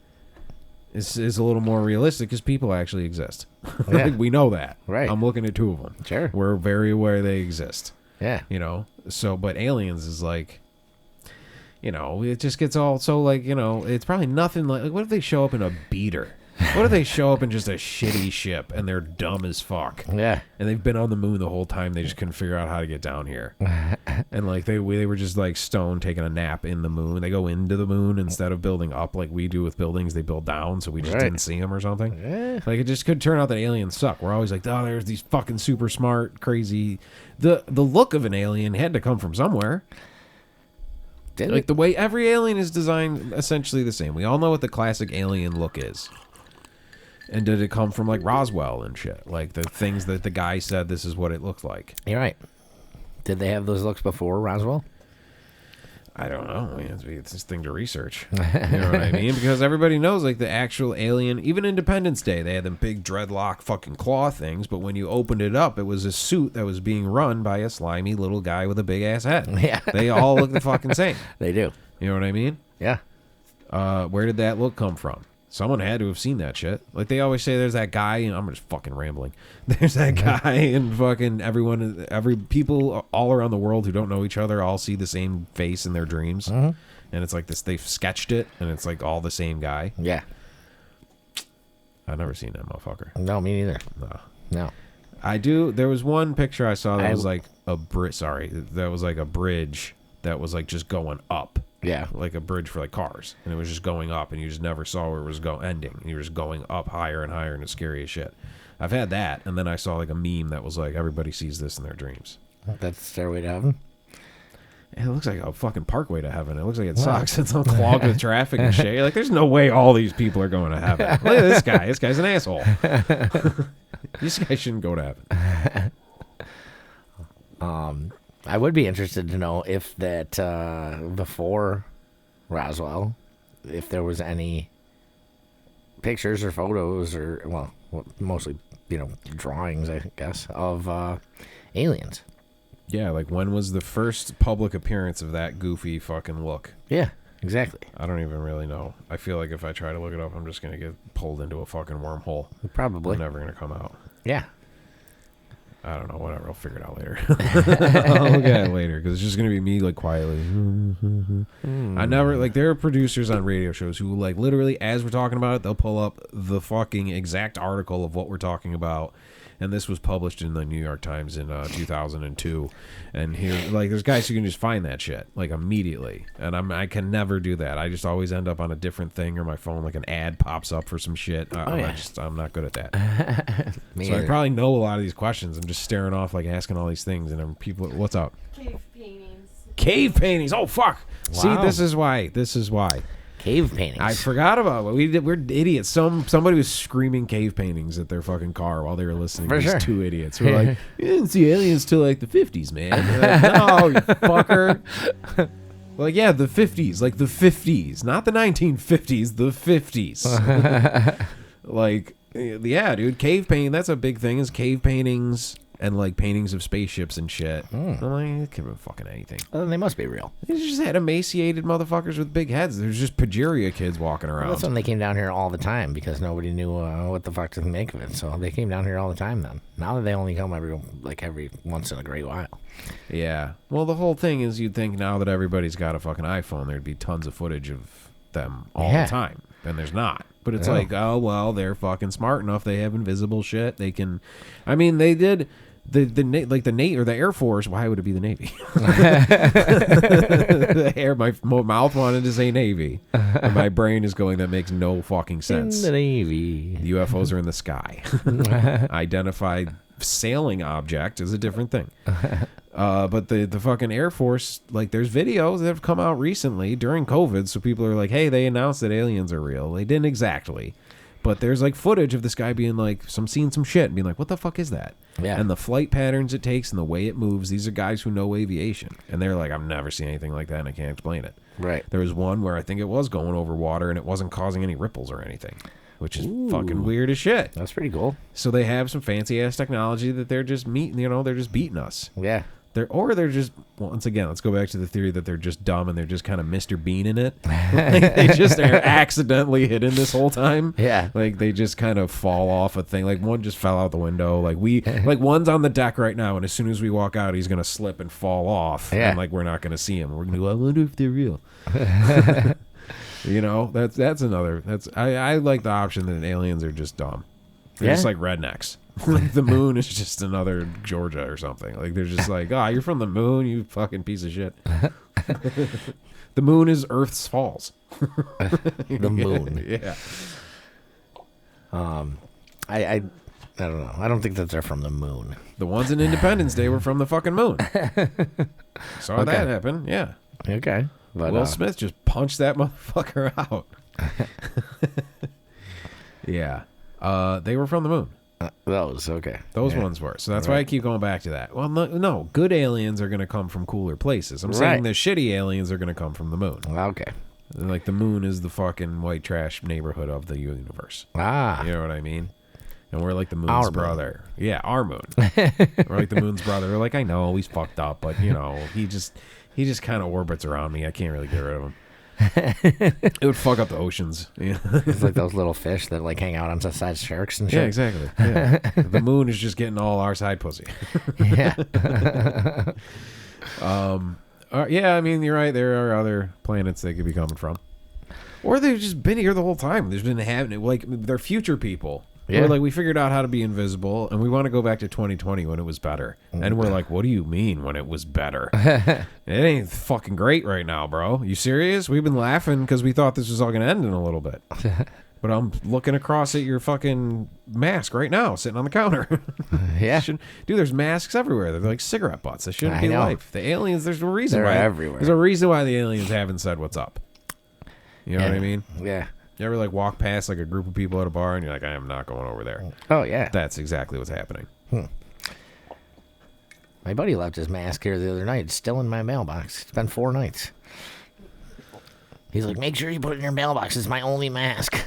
S3: is a little more realistic because people actually exist.
S2: Yeah.
S3: Like, we know that.
S2: Right.
S3: I'm looking at two of them.
S2: Sure.
S3: We're very aware they exist.
S2: Yeah.
S3: So, but aliens is like, it just gets all so like, it's probably nothing like, what if they show up in a beater? What if they show up in just a shitty ship and they're dumb as fuck?
S2: Yeah.
S3: And they've been on the moon the whole time. They just couldn't figure out how to get down here. And like they were just like stoned taking a nap in the moon. They go into the moon instead of building up like we do with buildings. They build down, so we just didn't see them or something.
S2: Yeah.
S3: Like it just could turn out that aliens suck. We're always like, oh, there's these fucking super smart, crazy. The look of an alien had to come from somewhere.
S2: Did
S3: Like
S2: it?
S3: the way every alien is designed, essentially the same. We all know what the classic alien look is. And did it come from like Roswell and shit? Like the things that the guy said this is what it looked like.
S2: You're right. Did they have those looks before Roswell?
S3: I don't know. I mean, it's this thing to research. You know what I mean? Because everybody knows like the actual alien, even Independence Day, they had them big dreadlock fucking claw things, but when you opened it up, it was a suit that was being run by a slimy little guy with a big ass head.
S2: Yeah.
S3: They all look the fucking same.
S2: They do.
S3: You know what I mean?
S2: Yeah.
S3: Where did that look come from? Someone had to have seen that shit. Like they always say, there's that guy, and I'm just fucking rambling. There's that guy, and fucking every people all around the world who don't know each other all see the same face in their dreams, and it's like this. They've sketched it, and it's like all the same guy.
S2: Yeah.
S3: I've never seen that motherfucker.
S2: No, me neither. No.
S3: I do. There was one picture I saw that was like a bridge. Sorry, that was like a bridge that was like just going up.
S2: Yeah.
S3: Like a bridge for like cars, and it was just going up, and you just never saw where it was ending. And you were just going up higher and higher, and it's scary as shit. I've had that, and then I saw like a meme that was like, everybody sees this in their dreams.
S2: That's Stairway to Heaven.
S3: It looks like a fucking parkway to heaven. It looks like it sucks. It's all clogged with traffic and shit. Like, there's no way all these people are going to heaven. Look at this guy. This guy's an asshole. This guy shouldn't go to heaven.
S2: I would be interested to know if that before Roswell, if there was any pictures or photos or, well, mostly, drawings, I guess, of aliens.
S3: Yeah, like when was the first public appearance of that goofy fucking look?
S2: Yeah, exactly.
S3: I don't even really know. I feel like if I try to look it up, I'm just going to get pulled into a fucking wormhole.
S2: Probably.
S3: I'm never going to come out.
S2: Yeah.
S3: I don't know. Whatever. I'll figure it out later. I'll look at it later because it's just going to be me like quietly. I never, like, there are producers on radio shows who, like, literally as we're talking about it, they'll pull up the fucking exact article of what we're talking about. And this was published in the New York Times in 2002. And here, like, there's guys who can just find that shit, like, immediately. And I can never do that. I just always end up on a different thing, or my phone, like, an ad pops up for some shit. I'm not good at that. So I probably know a lot of these questions. I'm just staring off, like, asking all these things. And then people, what's up?
S4: Cave paintings.
S3: Cave paintings. Oh, fuck.
S2: Wow.
S3: See, this is why.
S2: Cave paintings.
S3: I forgot about it. We're idiots. Somebody was screaming cave paintings at their fucking car while they were listening to these two idiots. We're like, you didn't see aliens till like the 50s, man. Like, no, you fucker. Like, yeah, the 50s. Like the 50s. Not the 1950s. The 50s. Like, yeah, dude. Cave painting. That's a big thing, is cave paintings. And, like, paintings of spaceships and shit. I'm like, it could be fucking anything.
S2: Well, they must be real.
S3: They just had emaciated motherfuckers with big heads. There's just Pageria kids walking around.
S2: Well, that's when they came down here all the time, because nobody knew what the fuck to make of it. So they came down here all the time then. Now that they only come every once in a great while.
S3: Yeah. Well, the whole thing is, you'd think now that everybody's got a fucking iPhone, there'd be tons of footage of them all the time. And there's not. But it's like, oh, well, they're fucking smart enough. They have invisible shit. They can... I mean, they did... The Navy or the Air Force. Why would it be the Navy? My mouth wanted to say Navy, and my brain is going, that makes no fucking sense.
S2: In the Navy,
S3: UFOs are in the sky. Identified sailing object is a different thing. But the fucking Air Force, like, there's videos that have come out recently during COVID, so people are like, hey, they announced that aliens are real. They didn't exactly. But there's, like, footage of this guy being, like, seeing some shit and being like, what the fuck is that?
S2: Yeah.
S3: And the flight patterns it takes and the way it moves, these are guys who know aviation. And they're like, I've never seen anything like that, and I can't explain it.
S2: Right.
S3: There was one where I think it was going over water, and it wasn't causing any ripples or anything, which is fucking weird as shit.
S2: That's pretty cool.
S3: So they have some fancy-ass technology that they're just they're just beating us.
S2: Yeah.
S3: They're just, once again, let's go back to the theory that they're just dumb and they're just kind of Mr. Bean in it. Like, they just are accidentally hidden this whole time.
S2: Yeah.
S3: Like, they just kind of fall off a thing. Like, one just fell out the window. Like, one's on the deck right now, and as soon as we walk out, he's going to slip and fall off.
S2: Yeah.
S3: And, like, we're not going to see him. We're going to go, I wonder if they're real. That's another, I like the option that aliens are just dumb. They're just like rednecks. Like, the moon is just another Georgia or something. Like, they're just like, you're from the moon, you fucking piece of shit. The moon is Earth's falls.
S2: The moon.
S3: Yeah.
S2: I don't know. I don't think that they're from the moon.
S3: The ones in Independence Day were from the fucking moon. Saw that happen. Yeah.
S2: Okay. But,
S3: Will Smith just punched that motherfucker out. Yeah. They were from the moon.
S2: Those
S3: ones were. So that's why I keep going back to that. Well, no, good aliens are going to come from cooler places. I'm saying the shitty aliens are going to come from the moon.
S2: Okay.
S3: Like, the moon is the fucking white trash neighborhood of the universe. You know what I mean? And we're like the moon's brother. Yeah, our moon. We're like the moon's brother. We're like, I know, he's fucked up, but, he just kind of orbits around me. I can't really get rid of him. It would fuck up the oceans.
S2: It's like those little fish that, like, hang out on the side of sharks and shit.
S3: Yeah, exactly. Yeah. The moon is just getting all our side pussy.
S2: Yeah.
S3: Yeah, I mean, you're right. There are other planets they could be coming from. Or they've just been here the whole time. There's been having it. Like, they're future people. Yeah. We're like, we figured out how to be invisible, and we want to go back to 2020 when it was better. And we're like, what do you mean when it was better? It ain't fucking great right now, bro. You serious? We've been laughing because we thought this was all going to end in a little bit. But but I'm looking across at your fucking mask right now, sitting on the counter.
S2: Yeah.
S3: Dude, there's masks everywhere. They're like cigarette butts. That shouldn't
S2: I
S3: be
S2: know.
S3: life. The aliens, there's a reason
S2: They're
S3: why.
S2: everywhere.
S3: There's a reason why the aliens haven't said what's up. You know what I mean?
S2: Yeah.
S3: You ever like walk past like a group of people at a bar and you're like, I am not going over there.
S2: Oh, yeah.
S3: That's exactly what's happening.
S2: My buddy left his mask here the other night. It's still in my mailbox. It's been 4 nights. He's like, make sure you put it in your mailbox. It's my only mask.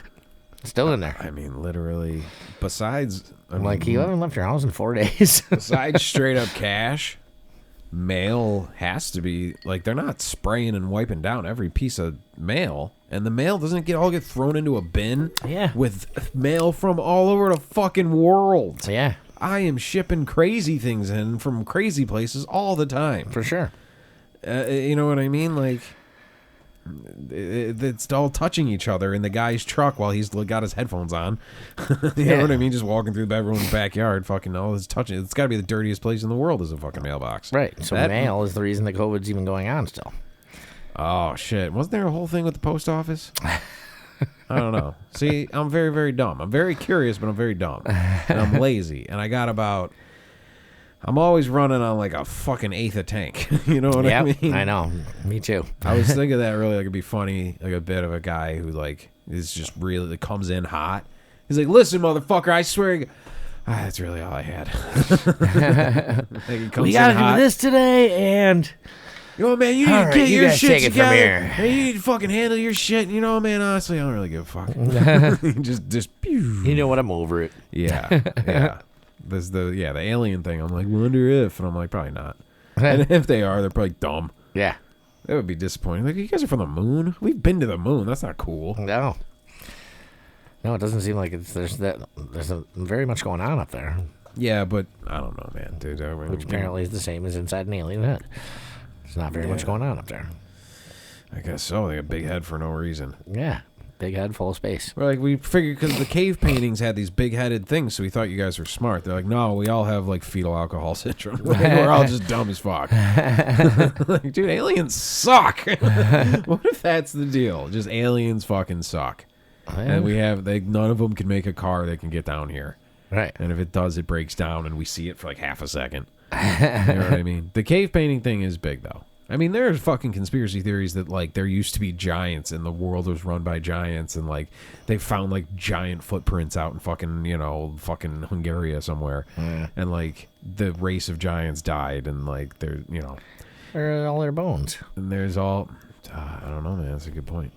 S2: It's still in there.
S3: I mean, literally, besides...
S2: I'm like, you haven't left your house in 4 days.
S3: Besides straight up cash, mail has to be... Like, they're not spraying and wiping down every piece of mail. And the mail doesn't get thrown into a bin with mail from all over the fucking world.
S2: Yeah.
S3: I am shipping crazy things in from crazy places all the time.
S2: For sure.
S3: You know what I mean? Like, it's all touching each other in the guy's truck while he's got his headphones on. You know what I mean? Just walking through everyone's backyard, fucking all this touching. It's got to be the dirtiest place in the world is a fucking mailbox.
S2: Right. So mail is the reason that COVID's even going on still.
S3: Oh, shit. Wasn't there a whole thing with the post office? I don't know. See, I'm very, very dumb. I'm very curious, but I'm very dumb. And I'm lazy. And I got about... I'm always running on like a fucking eighth of tank. You know what I mean?
S2: I know. Me too.
S3: I was thinking that really like it'd be funny, like a bit of a guy who like is just really comes in hot. He's like, listen, motherfucker, I swear... that's really all I had. Like he comes
S2: We gotta
S3: in hot.
S2: do this today, and...
S3: You know, man, you need
S2: All
S3: to
S2: right,
S3: get
S2: you
S3: your
S2: guys
S3: shit
S2: take it from
S3: together.
S2: here.
S3: Hey, you need to fucking handle your shit. You know, man, honestly, I don't really give a fuck. just pew.
S2: You know what? I'm over it.
S3: Yeah, yeah. There's the alien thing. I'm like, wonder if, and I'm like, probably not. And if they are, they're probably dumb.
S2: Yeah.
S3: That would be disappointing. Like, you guys are from the moon. We've been to the moon. That's not cool.
S2: No. No, it doesn't seem like there's very much going on up there.
S3: Yeah, but I don't know, man, dude.
S2: Which apparently is the same as inside an alien head. There's not very much going on up there.
S3: I guess so. They got a big head for no reason.
S2: Yeah. Big head full of space.
S3: We're like, we figured because the cave paintings had these big-headed things, so we thought you guys were smart. They're like, no, we all have like fetal alcohol syndrome. Like, we're all just dumb as fuck. Like, dude, aliens suck. What if that's the deal? Just aliens fucking suck. And none of them can make a car that can get down here.
S2: Right.
S3: And if it does, it breaks down, and we see it for like half a second. You know what I mean? The cave painting thing is big, though. I mean, there's fucking conspiracy theories that, like, there used to be giants and the world was run by giants and, like, they found, like, giant footprints out in fucking, fucking Hungary somewhere. Yeah. And, like, the race of giants died and, like, they're,
S2: Where are all their bones?
S3: And there's all... I don't know, man. That's a good point.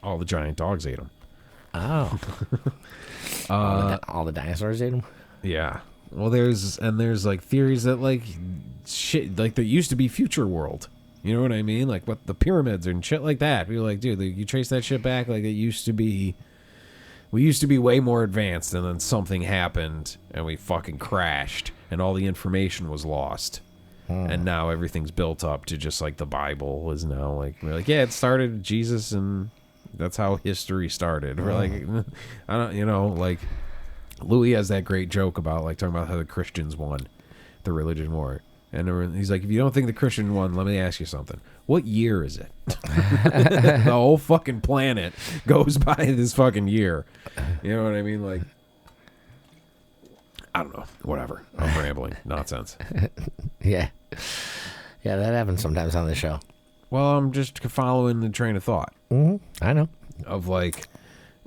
S3: All the giant dogs ate them.
S2: Oh. All the dinosaurs ate them?
S3: Yeah. Well, there's like theories that like shit like there used to be future world. You know what I mean? Like what the pyramids and shit like that. People are like, dude, you trace that shit back, like it used to be. We used to be way more advanced, and then something happened, and we fucking crashed, and all the information was lost, and now everything's built up to just like the Bible is now. Like we're like, yeah, it started with Jesus, and that's how history started. We're like, I don't, like. Louis has that great joke about like talking about how the Christians won the religion war, and he's like, if you don't think the Christian won, let me ask you something. What year is it? The whole fucking planet goes by this fucking year. You know what I mean? Like, I don't know. Whatever. I'm rambling. Nonsense.
S2: Yeah, that happens sometimes on the show.
S3: Well, I'm just following the train of thought.
S2: Mm-hmm. I know.
S3: Of like,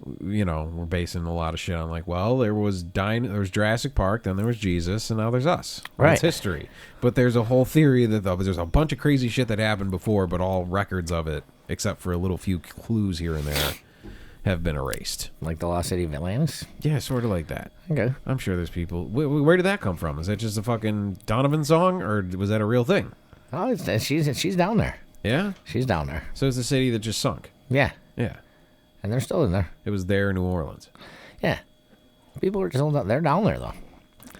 S3: we're basing a lot of shit on like, well, there was Jurassic Park, then there was Jesus, and now there's us.
S2: Right.
S3: It's history. But there's a whole theory that there's a bunch of crazy shit that happened before, but all records of it, except for a little few clues here and there, have been erased.
S2: Like the lost city of Atlantis?
S3: Yeah, sort of like that.
S2: Okay.
S3: I'm sure there's people. Where did that come from? Is that just a fucking Donovan song, or was that a real thing?
S2: Oh, she's down there.
S3: Yeah?
S2: She's down there.
S3: So it's the city that just sunk.
S2: Yeah.
S3: Yeah.
S2: And they're still in there.
S3: It was there in New Orleans.
S2: Yeah. People are still down. They're down there, though.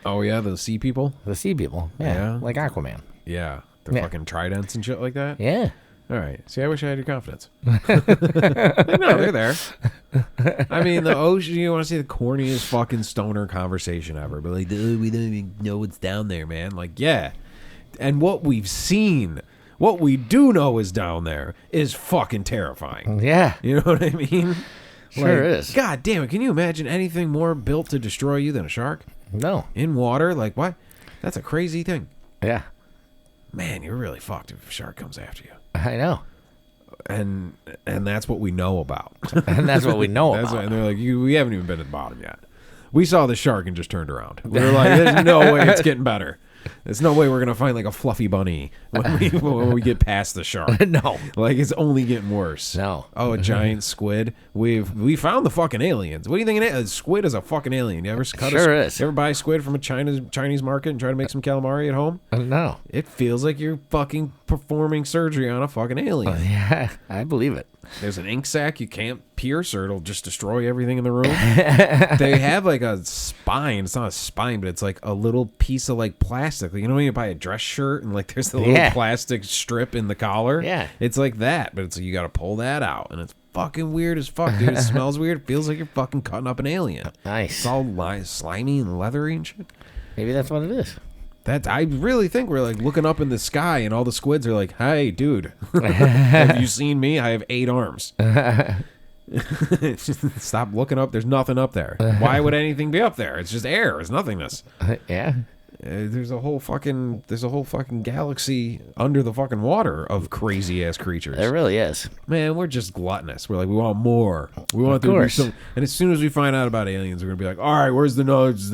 S3: Oh, yeah? The sea people?
S2: The sea people. Yeah. Like Aquaman.
S3: Yeah. The fucking tridents and shit like that?
S2: Yeah.
S3: All right. See, I wish I had your confidence. Like, no, they're there. I mean, the ocean, you want to see the corniest fucking stoner conversation ever. But like, dude, we don't even know what's down there, man. Like, yeah. And what we've seen... What we do know is down there is fucking terrifying.
S2: Yeah.
S3: You know what I mean?
S2: Sure is.
S3: God damn it. Can you imagine anything more built to destroy you than a shark?
S2: No.
S3: In water? Like, what? That's a crazy thing.
S2: Yeah.
S3: Man, you're really fucked if a shark comes after you.
S2: I know.
S3: And that's what we know about.
S2: And that's what we know about.
S3: And they're like, we haven't even been at the bottom yet. We saw the shark and just turned around. We were like, there's no way it's getting better. There's no way we're going to find like a fluffy bunny when we get past the shark.
S2: No.
S3: Like, it's only getting worse.
S2: No.
S3: Oh, a giant squid. We found the fucking aliens. What do you think? A squid is a fucking alien. You ever cut
S2: Sure is.
S3: You ever buy squid from a Chinese market and try to make some calamari at home?
S2: No.
S3: It feels like you're fucking performing surgery on a fucking alien.
S2: Yeah, I believe it.
S3: There's an ink sac you can't pierce or it'll just destroy everything in the room. They have like a spine. It's not a spine, but it's like a little piece of like plastic. You know when you buy a dress shirt and like there's the little plastic strip in the collar?
S2: Yeah.
S3: It's like that, but it's you got to pull that out. And it's fucking weird as fuck, dude. It smells weird. It feels like you're fucking cutting up an alien.
S2: Nice.
S3: It's all slimy and leathery and shit.
S2: Maybe that's what it is.
S3: I really think we're like looking up in the sky and all the squids are like, hey, dude, have you seen me? I have 8 arms. Stop looking up. There's nothing up there. Why would anything be up there? It's just air. It's nothingness.
S2: Yeah.
S3: There's a whole fucking galaxy under the fucking water of crazy ass creatures.
S2: It really is.
S3: Man, we're just gluttonous. We're like, we want more. We want there to be some. And as soon as we find out about aliens, we're gonna be like, all right, where's the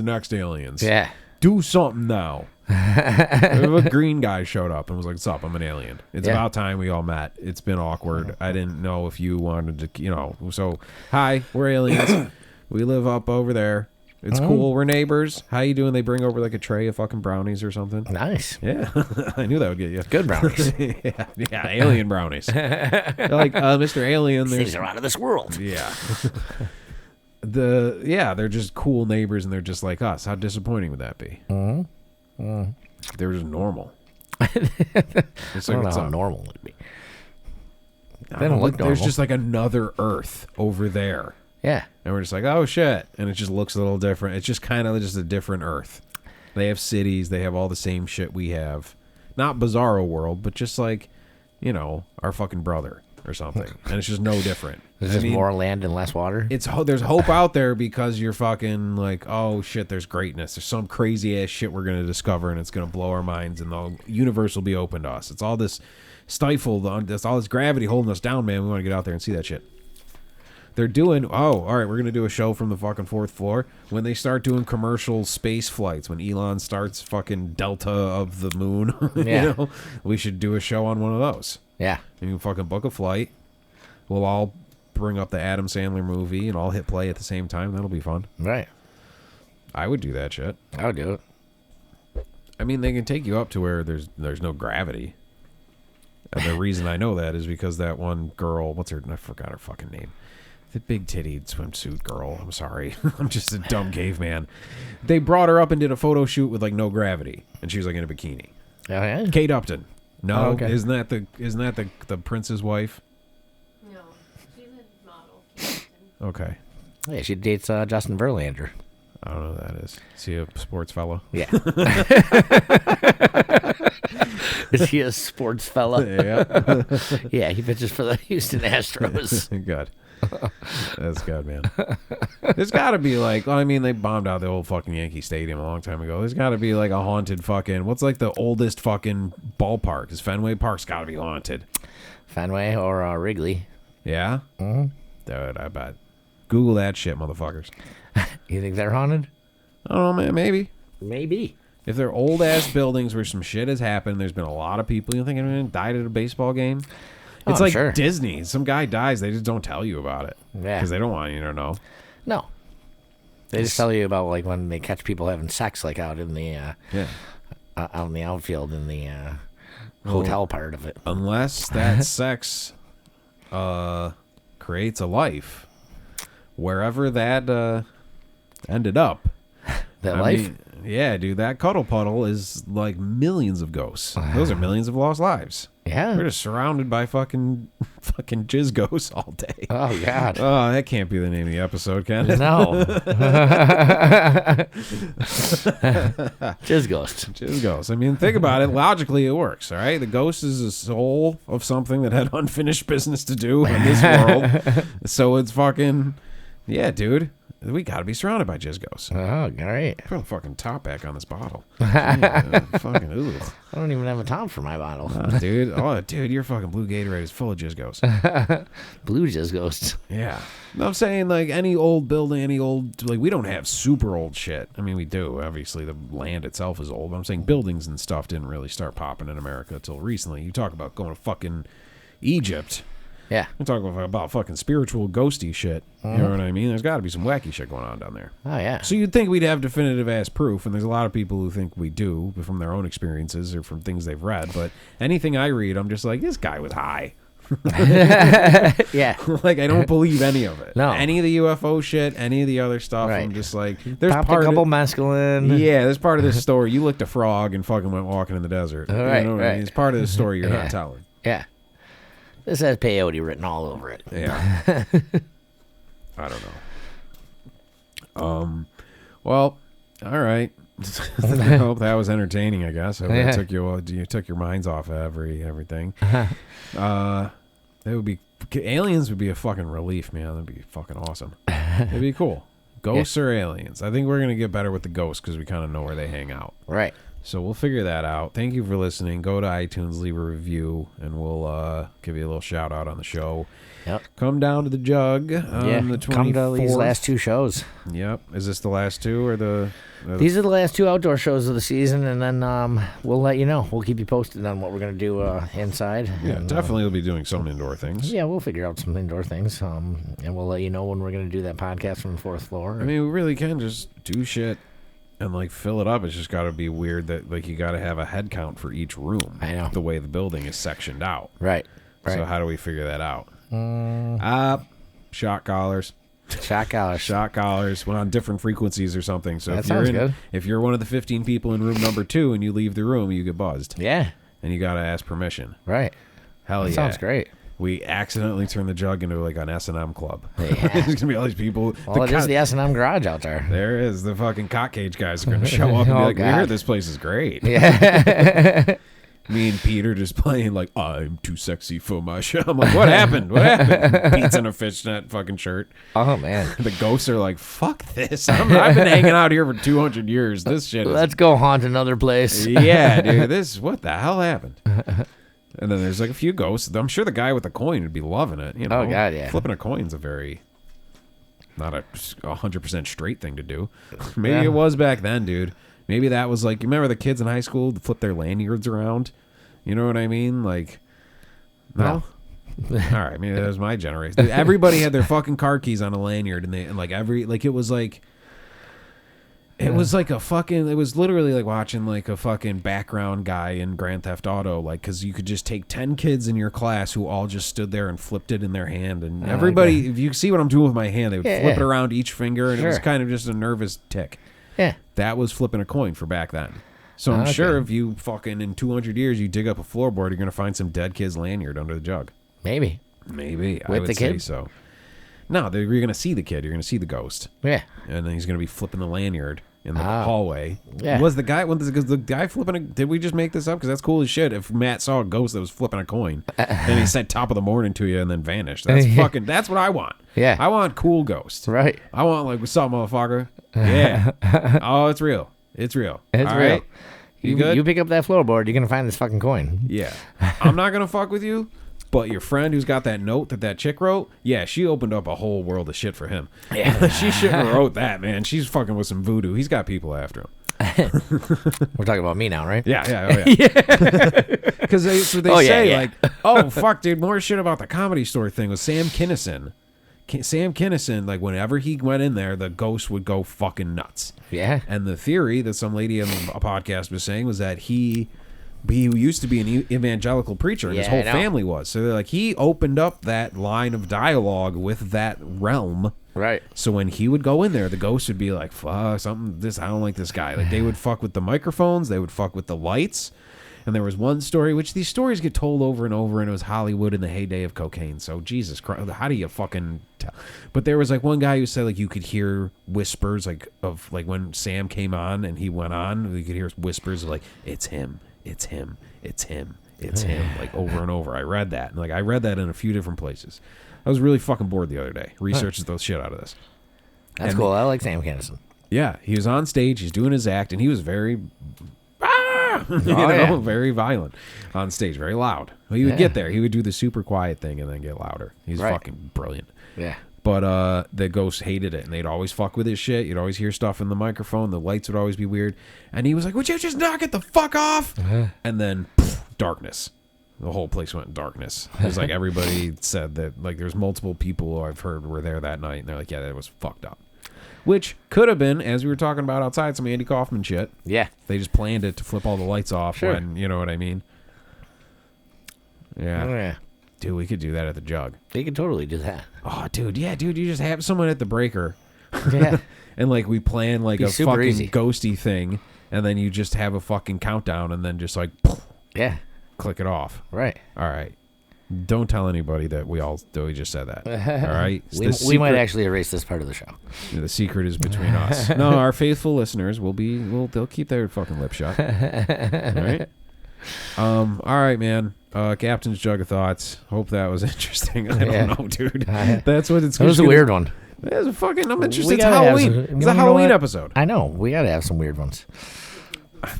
S3: next aliens?
S2: Yeah.
S3: Do something now. A green guy showed up and was like, what's up? I'm an alien. It's about time we all met. It's been awkward. I didn't know if you wanted to, so hi, we're aliens. We live up over there. It's cool. We're neighbors. How you doing? They bring over like a tray of fucking brownies or something.
S2: Nice.
S3: Yeah. I knew that would get you.
S2: Good brownies.
S3: yeah, alien brownies. They're like, Mr. Alien.
S2: These are out of this world.
S3: Yeah. They're just cool neighbors and they're just like us. How disappointing would that be? They're just normal. It's
S2: I
S3: like,
S2: don't know how normal it would be.
S3: They don't look normal. There's just like another Earth over there.
S2: Yeah.
S3: And we're just like, oh shit. And it just looks a little different. It's just kind of just a different Earth. They have cities. They have all the same shit we have. Not Bizarro World, but just like, our fucking brother or something. And it's just no different.
S2: There's just more land and less water.
S3: There's hope out there because you're fucking like, oh shit, there's greatness. There's some crazy ass shit we're going to discover and it's going to blow our minds and the universe will be open to us. It's all this stifled, there's all this gravity holding us down, man. We want to get out there and see that shit. They're doing, all right, we're going to do a show from the fucking 4th floor. When they start doing commercial space flights, when Elon starts fucking Delta of the moon, we should do a show on one of those.
S2: Yeah.
S3: You can fucking book a flight. We'll all bring up the Adam Sandler movie and all hit play at the same time. That'll be fun.
S2: Right.
S3: I would do that shit.
S2: I would do it.
S3: I mean, they can take you up to where there's no gravity. And the reason I know that is because that one girl, I forgot her fucking name. The big tittied swimsuit girl. I'm sorry. I'm just a dumb caveman. They brought her up and did a photo shoot with like no gravity. And she was like in a bikini.
S2: Oh, yeah?
S3: Kate Upton. No,
S2: oh, okay.
S3: Isn't that the prince's wife?
S4: No, she's a model. Kinison.
S3: Okay.
S2: Yeah, she dates Justin Verlander.
S3: I don't know who that is. Is he a sports fellow?
S2: Yeah. Is he a sports fella?
S3: Yeah.
S2: Yeah, he pitches for the Houston Astros.
S3: Good. That's good, man. There's got to be like, they bombed out the old fucking Yankee Stadium a long time ago. There's got to be like a haunted fucking, what's like the oldest fucking ballpark? Is Fenway Park's got to be haunted.
S2: Fenway or Wrigley.
S3: Yeah?
S2: Mm-hmm.
S3: Dude, I bet. Google that shit, motherfuckers.
S2: You think they're haunted?
S3: I don't know, man. Maybe.
S2: Maybe.
S3: If they're old-ass buildings where some shit has happened, there's been a lot of people, you think anyone died at a baseball game? It's like
S2: sure.
S3: Disney. Some guy dies, they just don't tell you about it.
S2: Yeah.
S3: Because they don't want you to know.
S2: No. They just tell you about like when they catch people having sex like out in the out in the outfield in the hotel part of it.
S3: Unless that sex creates a life. Wherever that ended up.
S2: That life?
S3: Yeah, dude, that cuddle puddle is like millions of ghosts. Those are millions of lost lives.
S2: Yeah.
S3: We're just surrounded by fucking jizz ghosts all day.
S2: Oh, God.
S3: Oh, that can't be the name of the episode, can it?
S2: No. Jizz ghost.
S3: Jizz ghosts. I mean, think about it. Logically, it works, all right? The ghost is a soul of something that had unfinished business to do in this world. So it's fucking, yeah, dude. We got to be surrounded by jizz ghosts.
S2: Oh, great.
S3: Put a fucking top back on this bottle. Yeah, fucking, ooh.
S2: I don't even have a top for my bottle.
S3: Dude. Oh, dude, your fucking blue Gatorade is full of jizz ghosts.
S2: Blue jizz ghosts.
S3: Yeah. No, I'm saying, like, any old building, like, we don't have super old shit. I mean, we do. Obviously, the land itself is old. But I'm saying buildings and stuff didn't really start popping in America until recently. You talk about going to fucking Egypt.
S2: Yeah.
S3: I'm talking about fucking spiritual ghosty shit. You know what I mean? There's got to be some wacky shit going on down there.
S2: Oh, yeah.
S3: So you'd think we'd have definitive ass proof, and there's a lot of people who think we do from their own experiences or from things they've read. But anything I read, I'm just like, this guy was high.
S2: Yeah.
S3: Like, I don't believe any of it.
S2: No.
S3: Any of the UFO shit, any of the other stuff.
S2: Right.
S3: I'm just like, there's
S2: Popped
S3: part
S2: a couple
S3: of,
S2: mescaline.
S3: yeah, there's part of this story. You licked a frog and fucking went walking in the desert.
S2: Right,
S3: You know what I mean?
S2: right.
S3: It's part of the story you're
S2: Yeah.
S3: not telling.
S2: Yeah. This has peyote written all over it.
S3: Yeah. I don't know. Well, all right. I hope that was entertaining, I guess. I hope that took your minds off of everything. It would be aliens would be a fucking relief, man. That'd be fucking awesome. It'd be cool. Ghosts or aliens? I think we're gonna get better with the ghosts because we kind of know where they hang out.
S2: Right.
S3: So we'll figure that out. Thank you for listening. Go to iTunes, leave a review, and we'll give you a little shout out on the show.
S2: Yep.
S3: Come down to the Jug on the 24th.
S2: Come to these last two shows.
S3: Yep. Is this the last two or the
S2: These are the last two outdoor shows of the season, and then we'll let you know. We'll keep you posted on what we're going to do inside.
S3: Yeah,
S2: and,
S3: definitely we'll be doing some indoor things.
S2: Yeah, we'll figure out some indoor things, and we'll let you know when we're going to do that podcast from the fourth floor.
S3: I mean, we really can just do shit and, like, fill it up. It's just got to be weird that, like, you got to have a head count for each room.
S2: I know.
S3: The way the building is sectioned out.
S2: Right.
S3: So how do we figure that out? Shot collars.
S2: Shot collars.
S3: Shot collars went on different frequencies or something. So
S2: That
S3: if you're
S2: sounds good.
S3: if you're one of the 15 people in room number 2 and you leave the room, you get buzzed.
S2: Yeah.
S3: And you got to ask permission.
S2: Right.
S3: Hell
S2: That
S3: yeah.
S2: sounds great.
S3: We accidentally turned the Jug into like an S&M club.
S2: Yeah.
S3: There's going to be all these people.
S2: Well, it is the S&M garage out there.
S3: There is. The fucking cock cage guys are going to show up and be
S2: Oh,
S3: like, we
S2: God.
S3: heard this place is great.
S2: Yeah.
S3: Me and Peter just playing like, I'm too sexy for my show. I'm like, what happened? What happened? Pete's in a fishnet fucking shirt.
S2: Oh, man.
S3: The ghosts are like, fuck this. I've been hanging out here for 200 years. This shit is...
S2: Let's go haunt another place.
S3: Yeah, dude. What the hell happened? And then there's like a few ghosts. I'm sure the guy with the coin would be loving it. You know?
S2: Oh, God, yeah.
S3: Flipping a coin's a very... not a 100% straight thing to do. Maybe
S2: Yeah.
S3: it was back then, dude. Maybe that was like, you remember the kids in high school that flip their lanyards around? You know what I mean? Like, no. All right, maybe that was my generation. Dude, everybody had their fucking car keys on a lanyard, and it was literally like watching like a fucking background guy in Grand Theft Auto, like, because you could just take 10 kids in your class who all just stood there and flipped it in their hand, and everybody, if you see what I'm doing with my hand, they would flip it around each finger, and it was
S2: Sure.
S3: kind of just a nervous tick.
S2: Yeah.
S3: That was flipping a coin for back then. So I'm sure if you fucking, in 200 years, you dig up a floorboard, you're going to find some dead kid's lanyard under the Jug.
S2: Maybe.
S3: Maybe. I
S2: With
S3: would
S2: the
S3: say
S2: kid?
S3: so. No, you're going to see the kid. You're going to see the ghost.
S2: Yeah.
S3: And then he's going to be flipping the lanyard in the hallway.
S2: Yeah.
S3: Was the guy flipping did we just make this up? Because that's cool as shit. If Matt saw a ghost that was flipping a coin and he said top of the morning to you and then vanished. That's what I want.
S2: Yeah.
S3: I want cool ghosts.
S2: Right.
S3: I want like, what's up, motherfucker? Yeah. Oh, it's real. It's real.
S2: It's
S3: All
S2: real.
S3: right? You good?
S2: You pick up that floorboard, you're going to find this fucking coin.
S3: Yeah. I'm not going to fuck with you, but your friend who's got that note that chick wrote, yeah, she opened up a whole world of shit for him.
S2: Yeah.
S3: She shouldn't have wrote that, man. She's fucking with some voodoo. He's got people after him.
S2: We're talking about me now, right?
S3: Yeah. Because they say,
S2: yeah.
S3: like, oh, fuck, dude, more shit about the Comedy Store thing with Sam Kinison. Sam Kinison, like, whenever he went in there, the ghost would go fucking nuts.
S2: Yeah.
S3: And the theory that some lady on a podcast was saying was that he used to be an evangelical preacher, and his
S2: Yeah,
S3: whole
S2: I know.
S3: family was. So they're like, he opened up that line of dialogue with that realm
S2: Right.
S3: So when he would go in there, the ghost would be like, fuck, I don't like this guy. Like, they would fuck with the microphones. They would fuck with the lights. And there was one story, which these stories get told over and over, and it was Hollywood in the heyday of cocaine. So, Jesus Christ, how do you fucking tell? But there was, like, one guy who said, like, you could hear whispers, like, of, like, when Sam came on and he went on, you could hear whispers of, like, it's him, it's him, it's him, it's him, like, over and over. I read that. And, like, I read that in a few different places. I was really fucking bored the other day. Researched the shit out of this.
S2: That's cool. I like Sam Kinison.
S3: Yeah, he was on stage, he's doing his act, and he was very... very violent on stage, very loud. Well, he would get there. He would do the super quiet thing and then get louder. He's fucking brilliant.
S2: Yeah.
S3: But the ghosts hated it, and they'd always fuck with his shit. You'd always hear stuff in the microphone. The lights would always be weird. And he was like, would you just knock it the fuck off? And then, darkness. The whole place went in darkness. It was like everybody said that, like, there's multiple people I've heard were there that night, and they're like, yeah, that was fucked up. Which could have been, as we were talking about outside, some Andy Kaufman shit.
S2: Yeah.
S3: They just planned it to flip all the lights off when, you know what I mean? Yeah.
S2: Oh, yeah.
S3: Dude, we could do that at the Jug.
S2: They could totally do that.
S3: Oh, dude, yeah, dude, you just have someone at the breaker.
S2: Yeah.
S3: And, like, we plan, like, a
S2: super
S3: fucking
S2: easy.
S3: ghosty thing, and then you just have a fucking countdown, and then just, like,
S2: Yeah.
S3: click it off.
S2: Right.
S3: All right. Don't tell anybody that we just said that. All right?
S2: We might actually erase this part of the show.
S3: The secret is between us. No, our faithful listeners they'll keep their fucking lip shut. All right? All right, man. Captain's Jug of Thoughts. Hope that was interesting. I don't know, dude. That's what it's.
S2: That was a weird one.
S3: That's a fucking. I'm interested.
S2: We
S3: It's
S2: gotta have
S3: Halloween.
S2: some-
S3: It's
S2: you
S3: a
S2: wanna know
S3: Halloween
S2: what?
S3: episode.
S2: I know. We got to have some weird ones.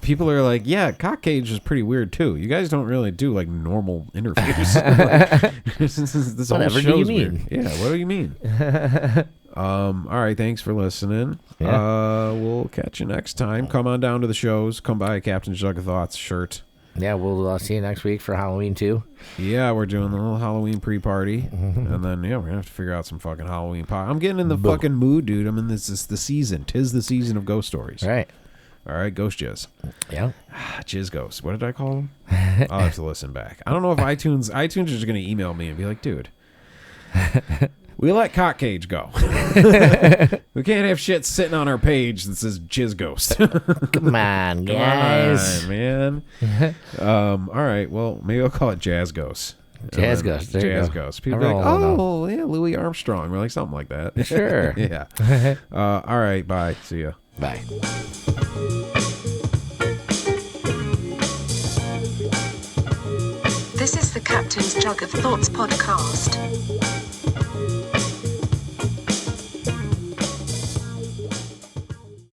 S3: People are like, yeah, Cock Cage is pretty weird too. You guys don't really do like normal interviews. This whole
S2: Whatever do you
S3: show's
S2: mean?
S3: weird. Yeah, what do you mean? All right, thanks for listening.
S2: Yeah.
S3: We'll catch you next time. Come on down to the shows. Come buy a Captain's Jug of Thoughts shirt.
S2: Yeah, we'll see you next week for Halloween too.
S3: Yeah, we're doing the little Halloween pre-party, and then we're gonna have to figure out some fucking Halloween pie. I'm getting in the fucking mood, dude. I'm in this is the season. 'Tis the season of ghost stories.
S2: Right.
S3: All right, ghost jizz.
S2: Yeah.
S3: Jizz ghost. What did I call him? I'll have to listen back. I don't know if iTunes is just going to email me and be like, dude, we let Cock Cage go. We can't have shit sitting on our page that says Jizz Ghost.
S2: Come on, guys.
S3: Come on, man. All right, well, maybe I'll call it Jazz Ghost.
S2: Jazz Ghost. There you
S3: Jazz
S2: go.
S3: Ghost. People are like, oh, yeah, Louis Armstrong. We're like, something like that.
S2: Sure.
S3: Yeah. All right, bye. See ya.
S2: Bye.
S1: This is the Captain's Jug of Thoughts podcast.